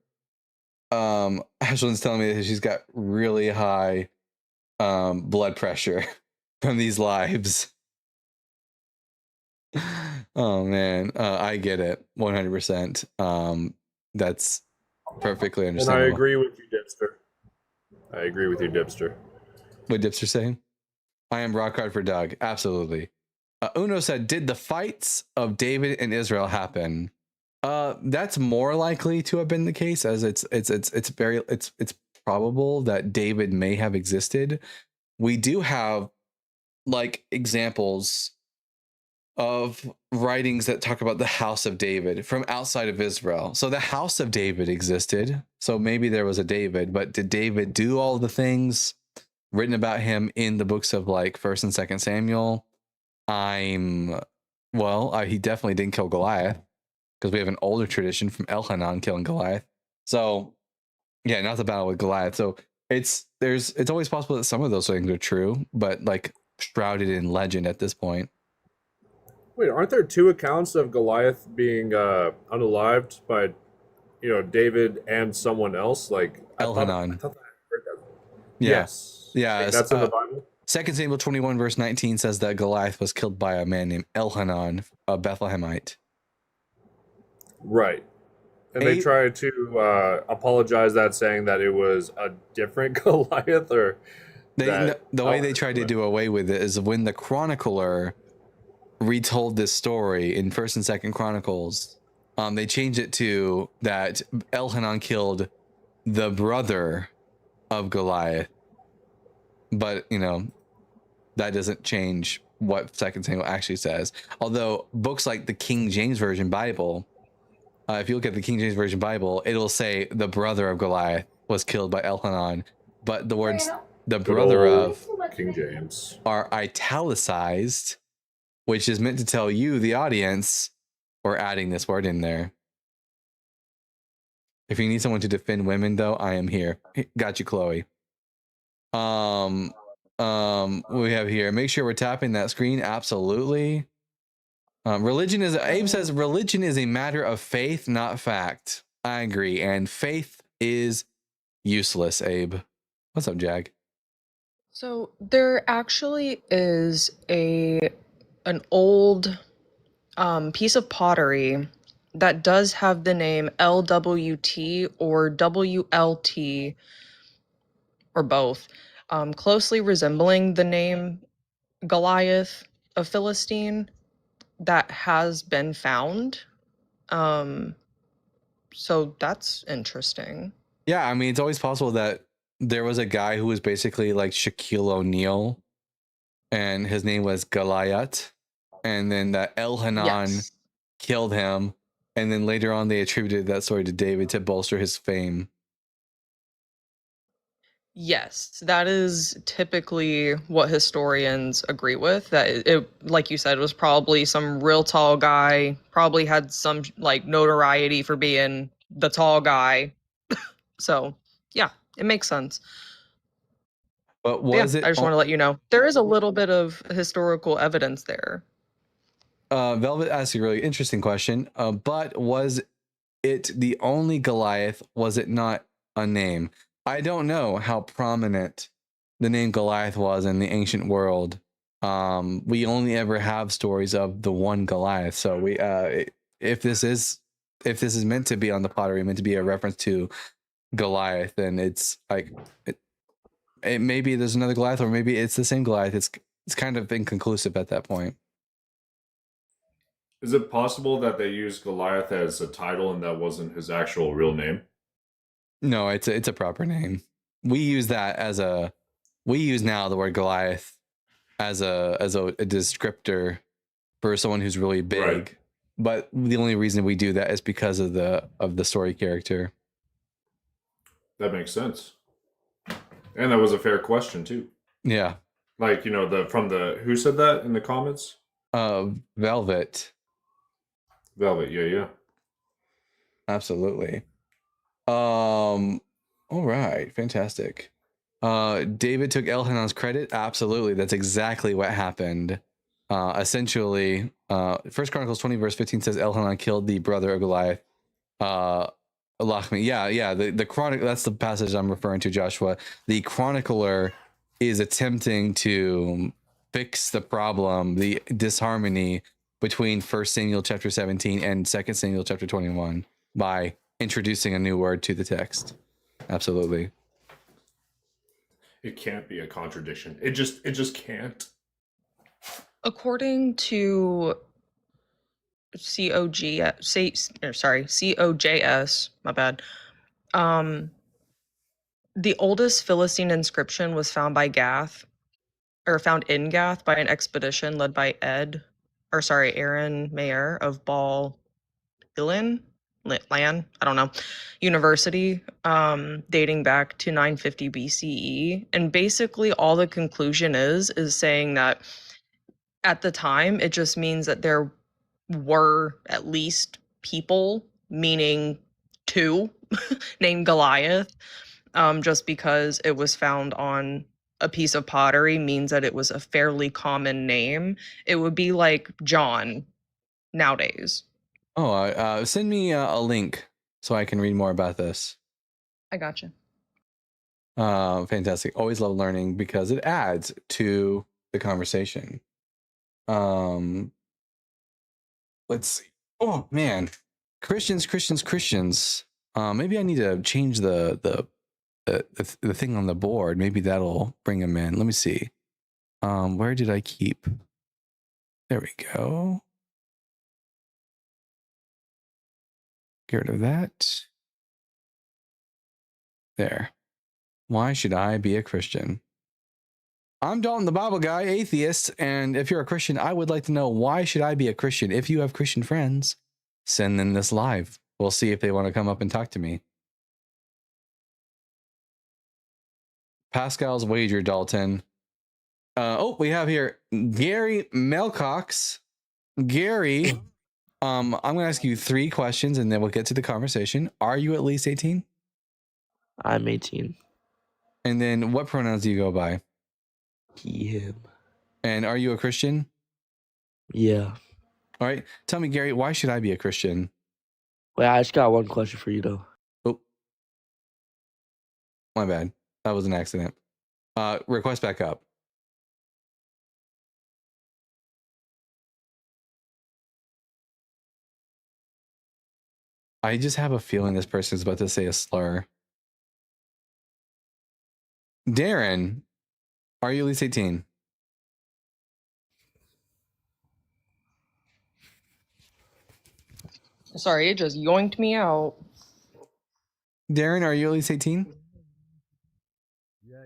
Ashlyn's telling me that she's got really high blood pressure from these lives. Oh man, I get it 100%. That's perfectly understandable. And I agree with you, Dipster. What Dipster saying? I am rock hard for Doug. Absolutely. Uno said, "Did the fights of David and Israel happen?" That's more likely to have been the case, as it's probable that David may have existed. We do have like examples of writings that talk about the house of David from outside of Israel. So the house of David existed. So maybe there was a David, but did David do all the things written about him in the books of like 1st and 2nd Samuel? He definitely didn't kill Goliath, because we have an older tradition from Elhanan killing Goliath. So yeah, not the battle with Goliath. So it's always possible that some of those things are true, but like shrouded in legend at this point. Wait, aren't there 2 accounts of Goliath being unalived by David and someone else. Like Elhanan. I thought that I heard that. Yeah. Yes. Yeah. Like, that's in the Bible. 2 Samuel 21 verse 19 says that Goliath was killed by a man named Elhanan, a Bethlehemite. Right. And they tried to apologize that, saying that it was a different Goliath, or the way they tried to do away with it is when the chronicler retold this story in 1st and 2nd Chronicles, they changed it to that Elhanan killed the brother of Goliath. But, that doesn't change what 2 Samuel actually says. Although books like the King James Version Bible, if you look at the King James Version Bible, it'll say the brother of Goliath was killed by Elhanan. But the words the brother of King James are italicized, which is meant to tell you, the audience, we're adding this word in there. If you need someone to defend women, though, I am here. Got you, Chloe. We have here, make sure we're tapping that screen. Absolutely. Abe says religion is a matter of faith, not fact. I agree. And faith is useless, Abe. What's up, Jag? So there actually is an old piece of pottery that does have the name LWT or WLT or both, closely resembling the name Goliath of Philistine, that has been found. So that's interesting. Yeah, I mean, it's always possible that there was a guy who was basically like Shaquille O'Neal, and his name was Goliath, and then that Elhanan killed him, and then later on they attributed that story to David to bolster his fame. Yes, that is typically what historians agree with. That it, like you said, was probably some real tall guy, probably had some like notoriety for being the tall guy. So yeah, it makes sense. But was it? I just want to let you know there is a little bit of historical evidence there. Velvet asked a really interesting question. But was it the only Goliath? Was it not a name? I don't know how prominent the name Goliath was in the ancient world. We only ever have stories of the one Goliath. So we, if this is meant to be on the pottery, meant to be a reference to Goliath, then it's like it maybe there's another Goliath, or maybe it's the same Goliath. It's kind of inconclusive at that point. Is it possible that they used Goliath as a title and that wasn't his actual real name? No, it's a proper name. We use now the word Goliath as a descriptor for someone who's really big. Right. But the only reason we do that is because of the story character. That makes sense. And that was a fair question too. Yeah. Like, who said that in the comments? Velvet. Velvet, yeah. Absolutely. All right, fantastic. David took Elhanan's credit. Absolutely, that's exactly what happened. Essentially, 1 Chronicles 20 verse 15 says Elhanan killed the brother of Goliath. Lachmi. Yeah. The chronic. That's the passage I'm referring to, Joshua. The chronicler is attempting to fix the problem, the disharmony between 1 Samuel chapter 17 and 2 Samuel chapter 21 by introducing a new word to the text. Absolutely. It can't be a contradiction. It just can't. According to COJS, my bad. The oldest Philistine inscription was found in Gath by an expedition led by Aaron Mayer of Lan, I don't know, University, dating back to 950 BCE. And basically all the conclusion is saying that at the time, it just means that there were at least people, meaning two, named Goliath. Just because it was found on a piece of pottery means that it was a fairly common name. It would be like John nowadays. Oh, send me a link so I can read more about this. I gotcha. Fantastic. Always love learning because it adds to the conversation. Let's see. Oh man, Christians. Maybe I need to change the thing on the board. Maybe that'll bring them in. Let me see. Where did I keep? There we go. Get rid of that. There. Why should I be a Christian? I'm Dalton, the Bible guy, atheist, and if you're a Christian, I would like to know, why should I be a Christian? If you have Christian friends, send them this live. We'll see if they want to come up and talk to me. Pascal's wager, Dalton. We have here Gary Melcox. Gary, I'm going to ask you 3 questions, and then we'll get to the conversation. Are you at least 18? I'm 18. And then what pronouns do you go by? He, him. And are you a Christian? Yeah. All right. Tell me, Gary, why should I be a Christian? Wait, I just got one question for you, though. Oh. My bad. That was an accident. Request back up. I just have a feeling this person's about to say a slur. Darren, are you at least 18? Sorry, it just yoinked me out. Darren, are you at least 18? Yeah.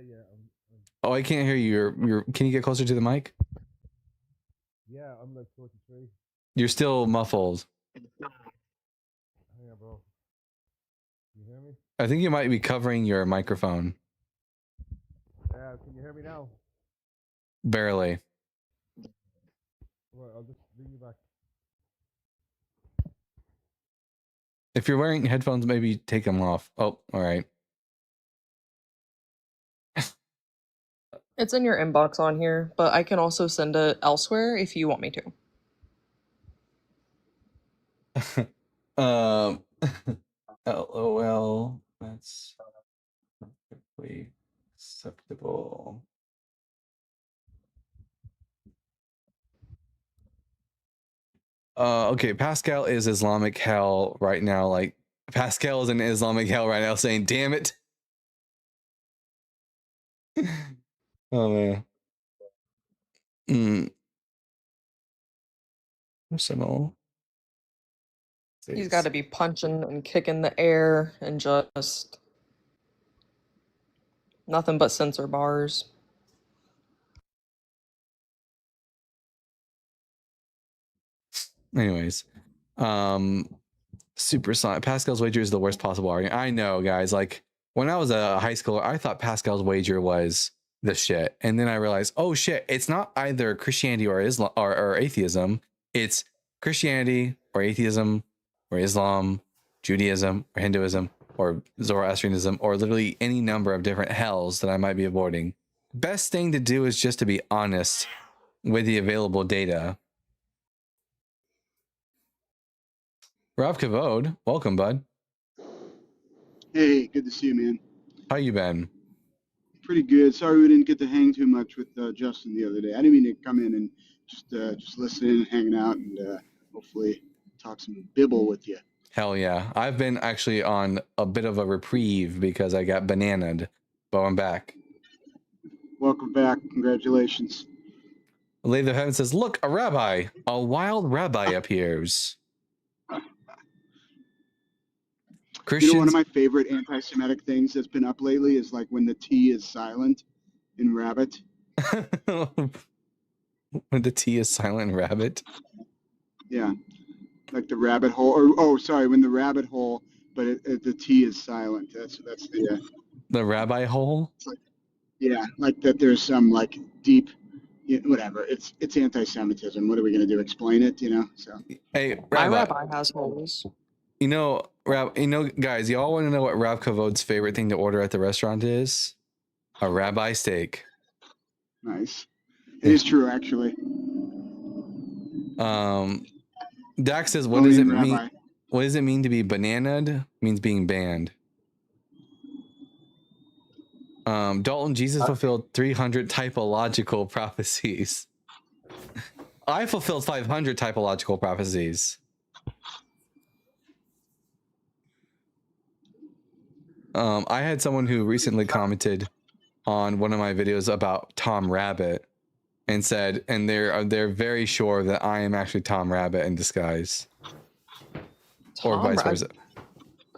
Oh, I can't hear you. You're. Can you get closer to the mic? Yeah, I'm like 43. You're still muffled. Hang on, bro. Can you hear me? I think you might be covering your microphone. Yeah, can you hear me now? Barely. Well, I'll just bring you back. If you're wearing headphones, maybe take them off. Oh, all right. It's in your inbox on here, but I can also send it elsewhere if you want me to. LOL. That's perfectly acceptable. Okay, Pascal is Islamic hell right now. Like, Pascal is in Islamic hell right now saying, damn it. Oh, man. Personal. He's got to be punching and kicking the air and just nothing but sensor bars. Anyways, super sonic. Pascal's wager is the worst possible argument. I know, guys. Like, when I was a high schooler, I thought Pascal's wager was the shit, and then I realized, oh shit, it's not either Christianity or Islam or atheism. It's Christianity or atheism or Islam, Judaism or Hinduism or Zoroastrianism, or literally any number of different hells that I might be avoiding. Best thing to do is just to be honest with the available data. Rob Kavod, welcome, bud. Hey, good to see you, man. How you been? Pretty good. Sorry we didn't get to hang too much with Justin the other day. I didn't mean to come in and just listen in and hanging out and hopefully talk some Bible with you. Hell yeah. I've been actually on a bit of a reprieve because I got bananaed, but I'm back. Welcome back. Congratulations. The Lady of Heaven says, look, a rabbi. A wild rabbi appears. Christians... You know, one of my favorite anti-Semitic things that's been up lately is like when the T is silent in rabbit. When the T is silent in rabbit? Yeah. Like the rabbit hole, when the rabbit hole, but the T is silent. That's the rabbi hole. Like, yeah, like that. There's some like deep, whatever. It's anti-Semitism. What are we gonna do? Explain it? You know. So. Hey, my rabbi has holes. You know, guys, y'all want to know what Rob Kavod's favorite thing to order at the restaurant is? A rabbi steak. Nice. It is true, actually. Dax says, what does it mean? What does it mean to be bananaed? Means being banned. Dalton, Jesus fulfilled 300 typological prophecies. I fulfilled 500 typological prophecies. I had someone who recently commented on one of my videos about Tom Rabbit and said, and they're very sure that I am actually Tom Rabbit in disguise. Or vice versa.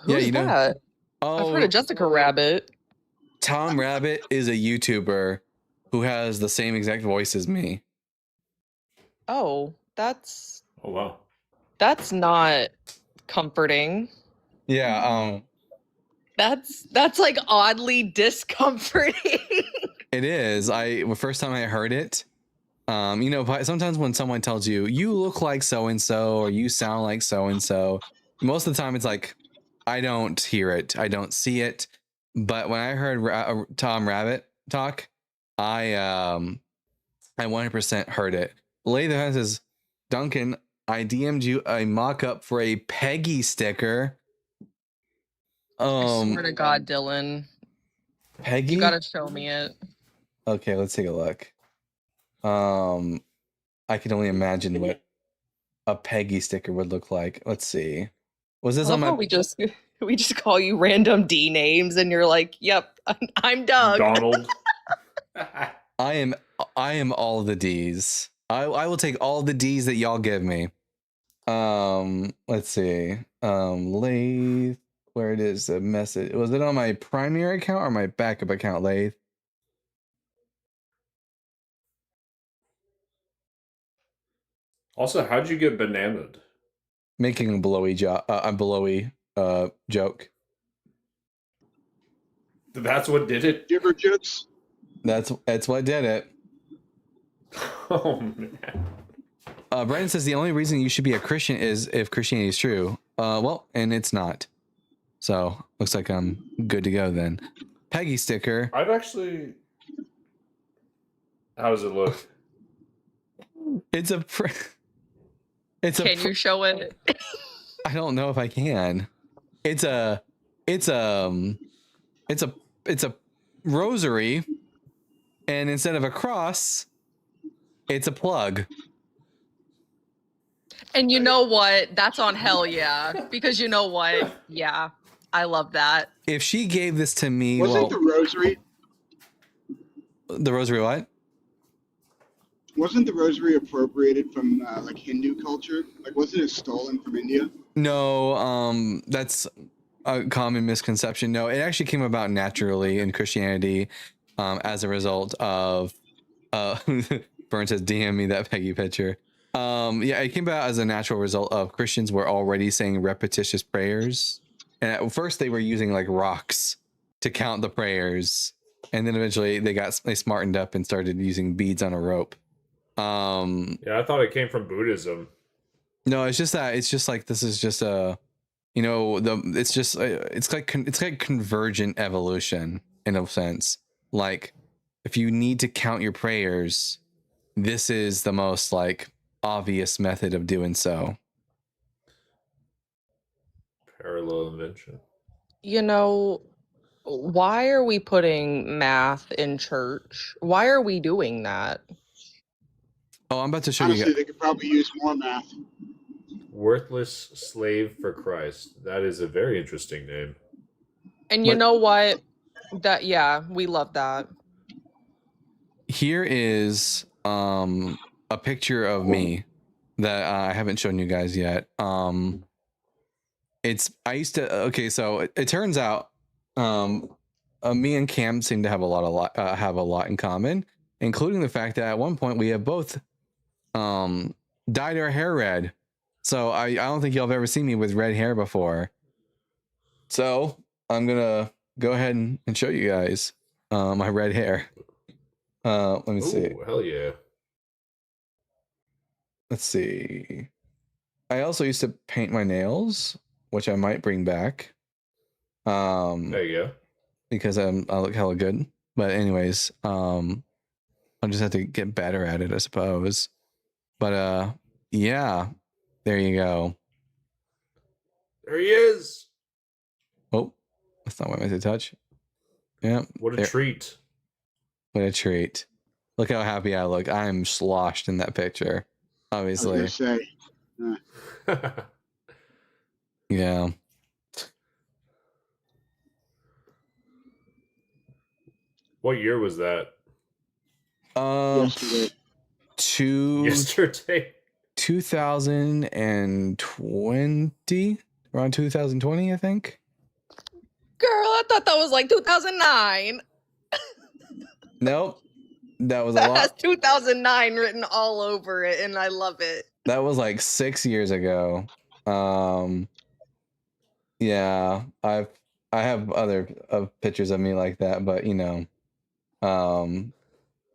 Who's that? I've heard of Jessica Rabbit. Tom Rabbit is a YouTuber who has the same exact voice as me. Oh, that's... Oh, wow. That's not comforting. Yeah, That's like oddly discomforting. it is. The first time I heard it, you know, sometimes when someone tells you, you look like so-and-so, or you sound like so-and-so, most of the time it's like, I don't hear it. I don't see it. But when I heard Tom Rabbit talk, I 100% heard it. Later says, Duncan, I DM'd you a mock-up for a Peggy sticker. I swear to God, Dylan. Peggy? You gotta show me it. Okay, let's take a look. I can only imagine what a Peggy sticker would look like. Let's see. Was this I on love my... how we just call you random D names and you're like, yep, I'm Doug. Donald. I am all the D's. I will take all the D's that y'all give me. Let's see. Lathe, where it is, the message. Was it on my primary account or my backup account, Lathe? Also, how'd you get bananaed? Making a blowy joke. That's what did it? Giver jokes. That's what did it. Oh, man. Brandon says the only reason you should be a Christian is if Christianity is true. Well, and it's not. So looks like I'm good to go then. Peggy sticker. I've actually... How does it look? It's a... Can you show it? I don't know if I can. It's a rosary, and instead of a cross, it's a plug. And you know what? That's on hell yeah. Because you know what? Yeah, I love that. If she gave this to me, Wasn't the rosary? The rosary what? Wasn't the rosary appropriated from like Hindu culture? Like, wasn't it stolen from India? No, that's a common misconception. No, it actually came about naturally in Christianity, as a result of Burns says, DM me that Peggy picture. Yeah, it came about as a natural result of Christians were already saying repetitious prayers. And at first they were using like rocks to count the prayers. And then eventually they smartened up and started using beads on a rope. Yeah, I thought it came from Buddhism. No, it's just like, this is just a, you know, it's like convergent evolution in a sense. Like if you need to count your prayers, this is the most like obvious method of doing so. Parallel invention. You know, why are we putting math in church? Why are we doing that? Oh, I'm about to show Honestly, you. they could probably use more math. Worthless slave for Christ. That is a very interesting name. And you know what? Yeah, we love that. Here is a picture of me that I haven't shown you guys yet. So it turns out me and Cam seem to have a lot in common, including the fact that at one point we have both dyed our hair red. So I don't think y'all have ever seen me with red hair before. So I'm gonna go ahead and show you guys my red hair. Let me see. Ooh, hell yeah. Let's see. I also used to paint my nails, which I might bring back. There you go. Because I look hella good. But anyways, I'll just have to get better at it, I suppose. But yeah, there you go. There he is. Oh, that's not what I meant to touch. Yeah. What a treat. What a treat. Look how happy I look. I'm sloshed in that picture. Obviously. I was gonna say. Yeah. What year was that? Yesterday. Yesterday. 2020? Around 2020, I think. Girl, I thought that was like 2009. Nope. That was a That lot. has 2009 written all over it, and I love it. That was like 6 years ago. Yeah, I have other pictures of me like that, but you know,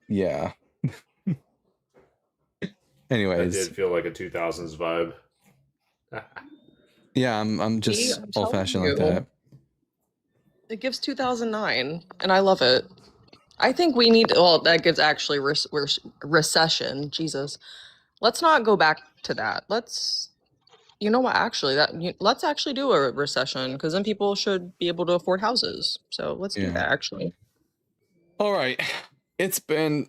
yeah. Anyways, That did feel like a 2000s vibe. Yeah, I'm just old fashioned like that. It gives 2009, and I love it. I think we need, well, that gives actually recession. Jesus. Let's not go back to that. Let's, you know what, actually, let's actually do a recession, because then people should be able to afford houses. So let's do that, actually. All right. It's been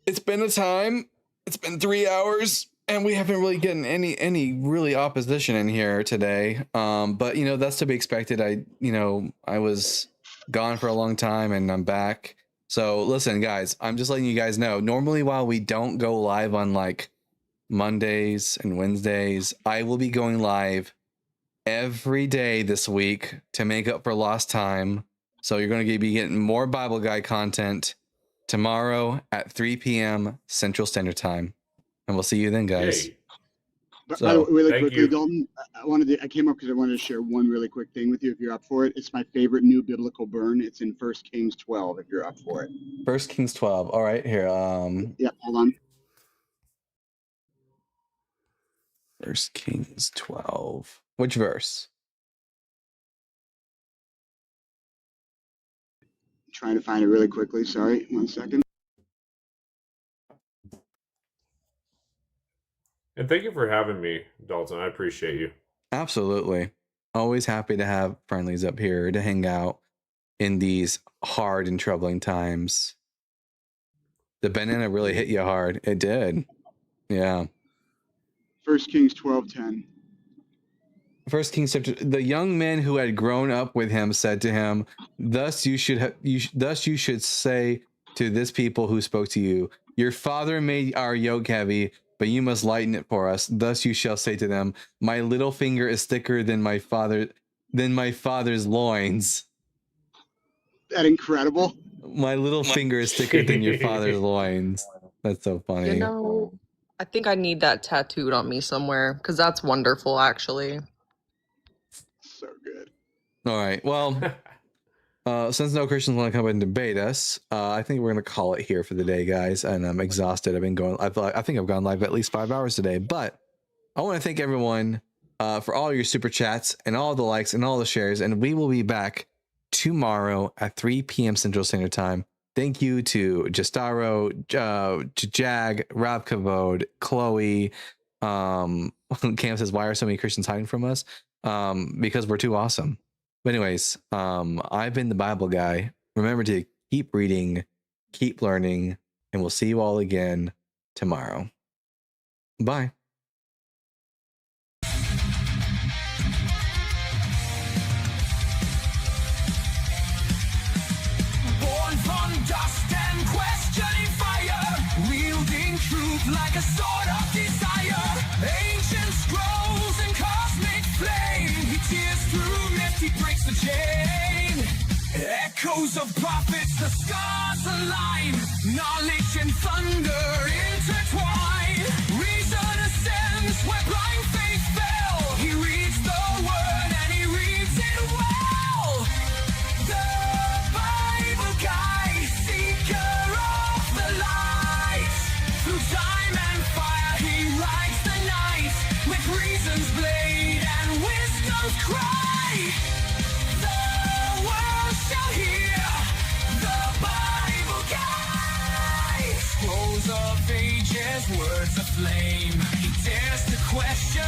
a time. It's been 3 hours, and we haven't really gotten any really opposition in here today. But you know, that's to be expected. I was gone for a long time, and I'm back. So listen, guys, I'm just letting you guys know. Normally, while we don't go live on like Mondays and Wednesdays, I will be going live every day this week to make up for lost time. So you're going to be getting more Bible Guy content tomorrow at 3 p.m. Central Standard Time. And we'll see you then, guys. Yay. So, really quickly, Dalton, I came up because I wanted to share one really quick thing with you if you're up for it. It's my favorite new biblical burn. It's in 1 Kings 12 if you're up for it. 1 Kings 12. All right, here. Yeah, hold on. 1 Kings 12. Which verse? I'm trying to find it really quickly. Sorry, 1 second. And thank you for having me, Dalton. I appreciate you. Absolutely. Always happy to have friendlies up here to hang out in these hard and troubling times. The banana really hit you hard. It did. Yeah. 1 Kings 12:10. 1 Kings chapter. The young men who had grown up with him said to him, "Thus you should say to this people who spoke to you, your father made our yoke heavy, but you must lighten it for us. Thus you shall say to them, my little finger is thicker than my father's loins." That incredible. My little finger is thicker than your father's loins. That's so funny. You know, I think I need that tattooed on me somewhere, because that's wonderful, actually. So good. All right. Well, since no Christians want to come and debate us, I think we're going to call it here for the day, guys. And I'm exhausted. I think I've gone live at least 5 hours today. But I want to thank everyone for all your super chats and all the likes and all the shares. And we will be back tomorrow at 3 p.m. Central Standard Time. Thank you to Justaro, Jag, Rob Kavod, Chloe. Cam says, why are so many Christians hiding from us? Because we're too awesome. But anyways, I've been the Bible Guy. Remember to keep reading, keep learning, and we'll see you all again tomorrow. Bye. Born from dust and questioning fire, wielding truth like a sword of desire. Ancient scrolls and cosmic flame, he tears through myth, he breaks the chain. Echoes of prophets, the stars align, knowledge and thunder intertwine. Reason ascends where blind faith fell, he reads the word and he reads it well. The Bible Guy, seeker of the light, through time and fire he rides the night, with reason's blade and wisdom's cry. The world shall hear the Bible Guy. Scrolls of ages, words aflame, he dares to question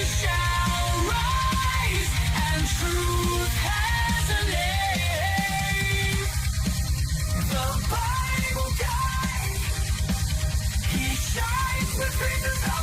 shall rise, and truth has a name. The Bible guy, he shines between the stars.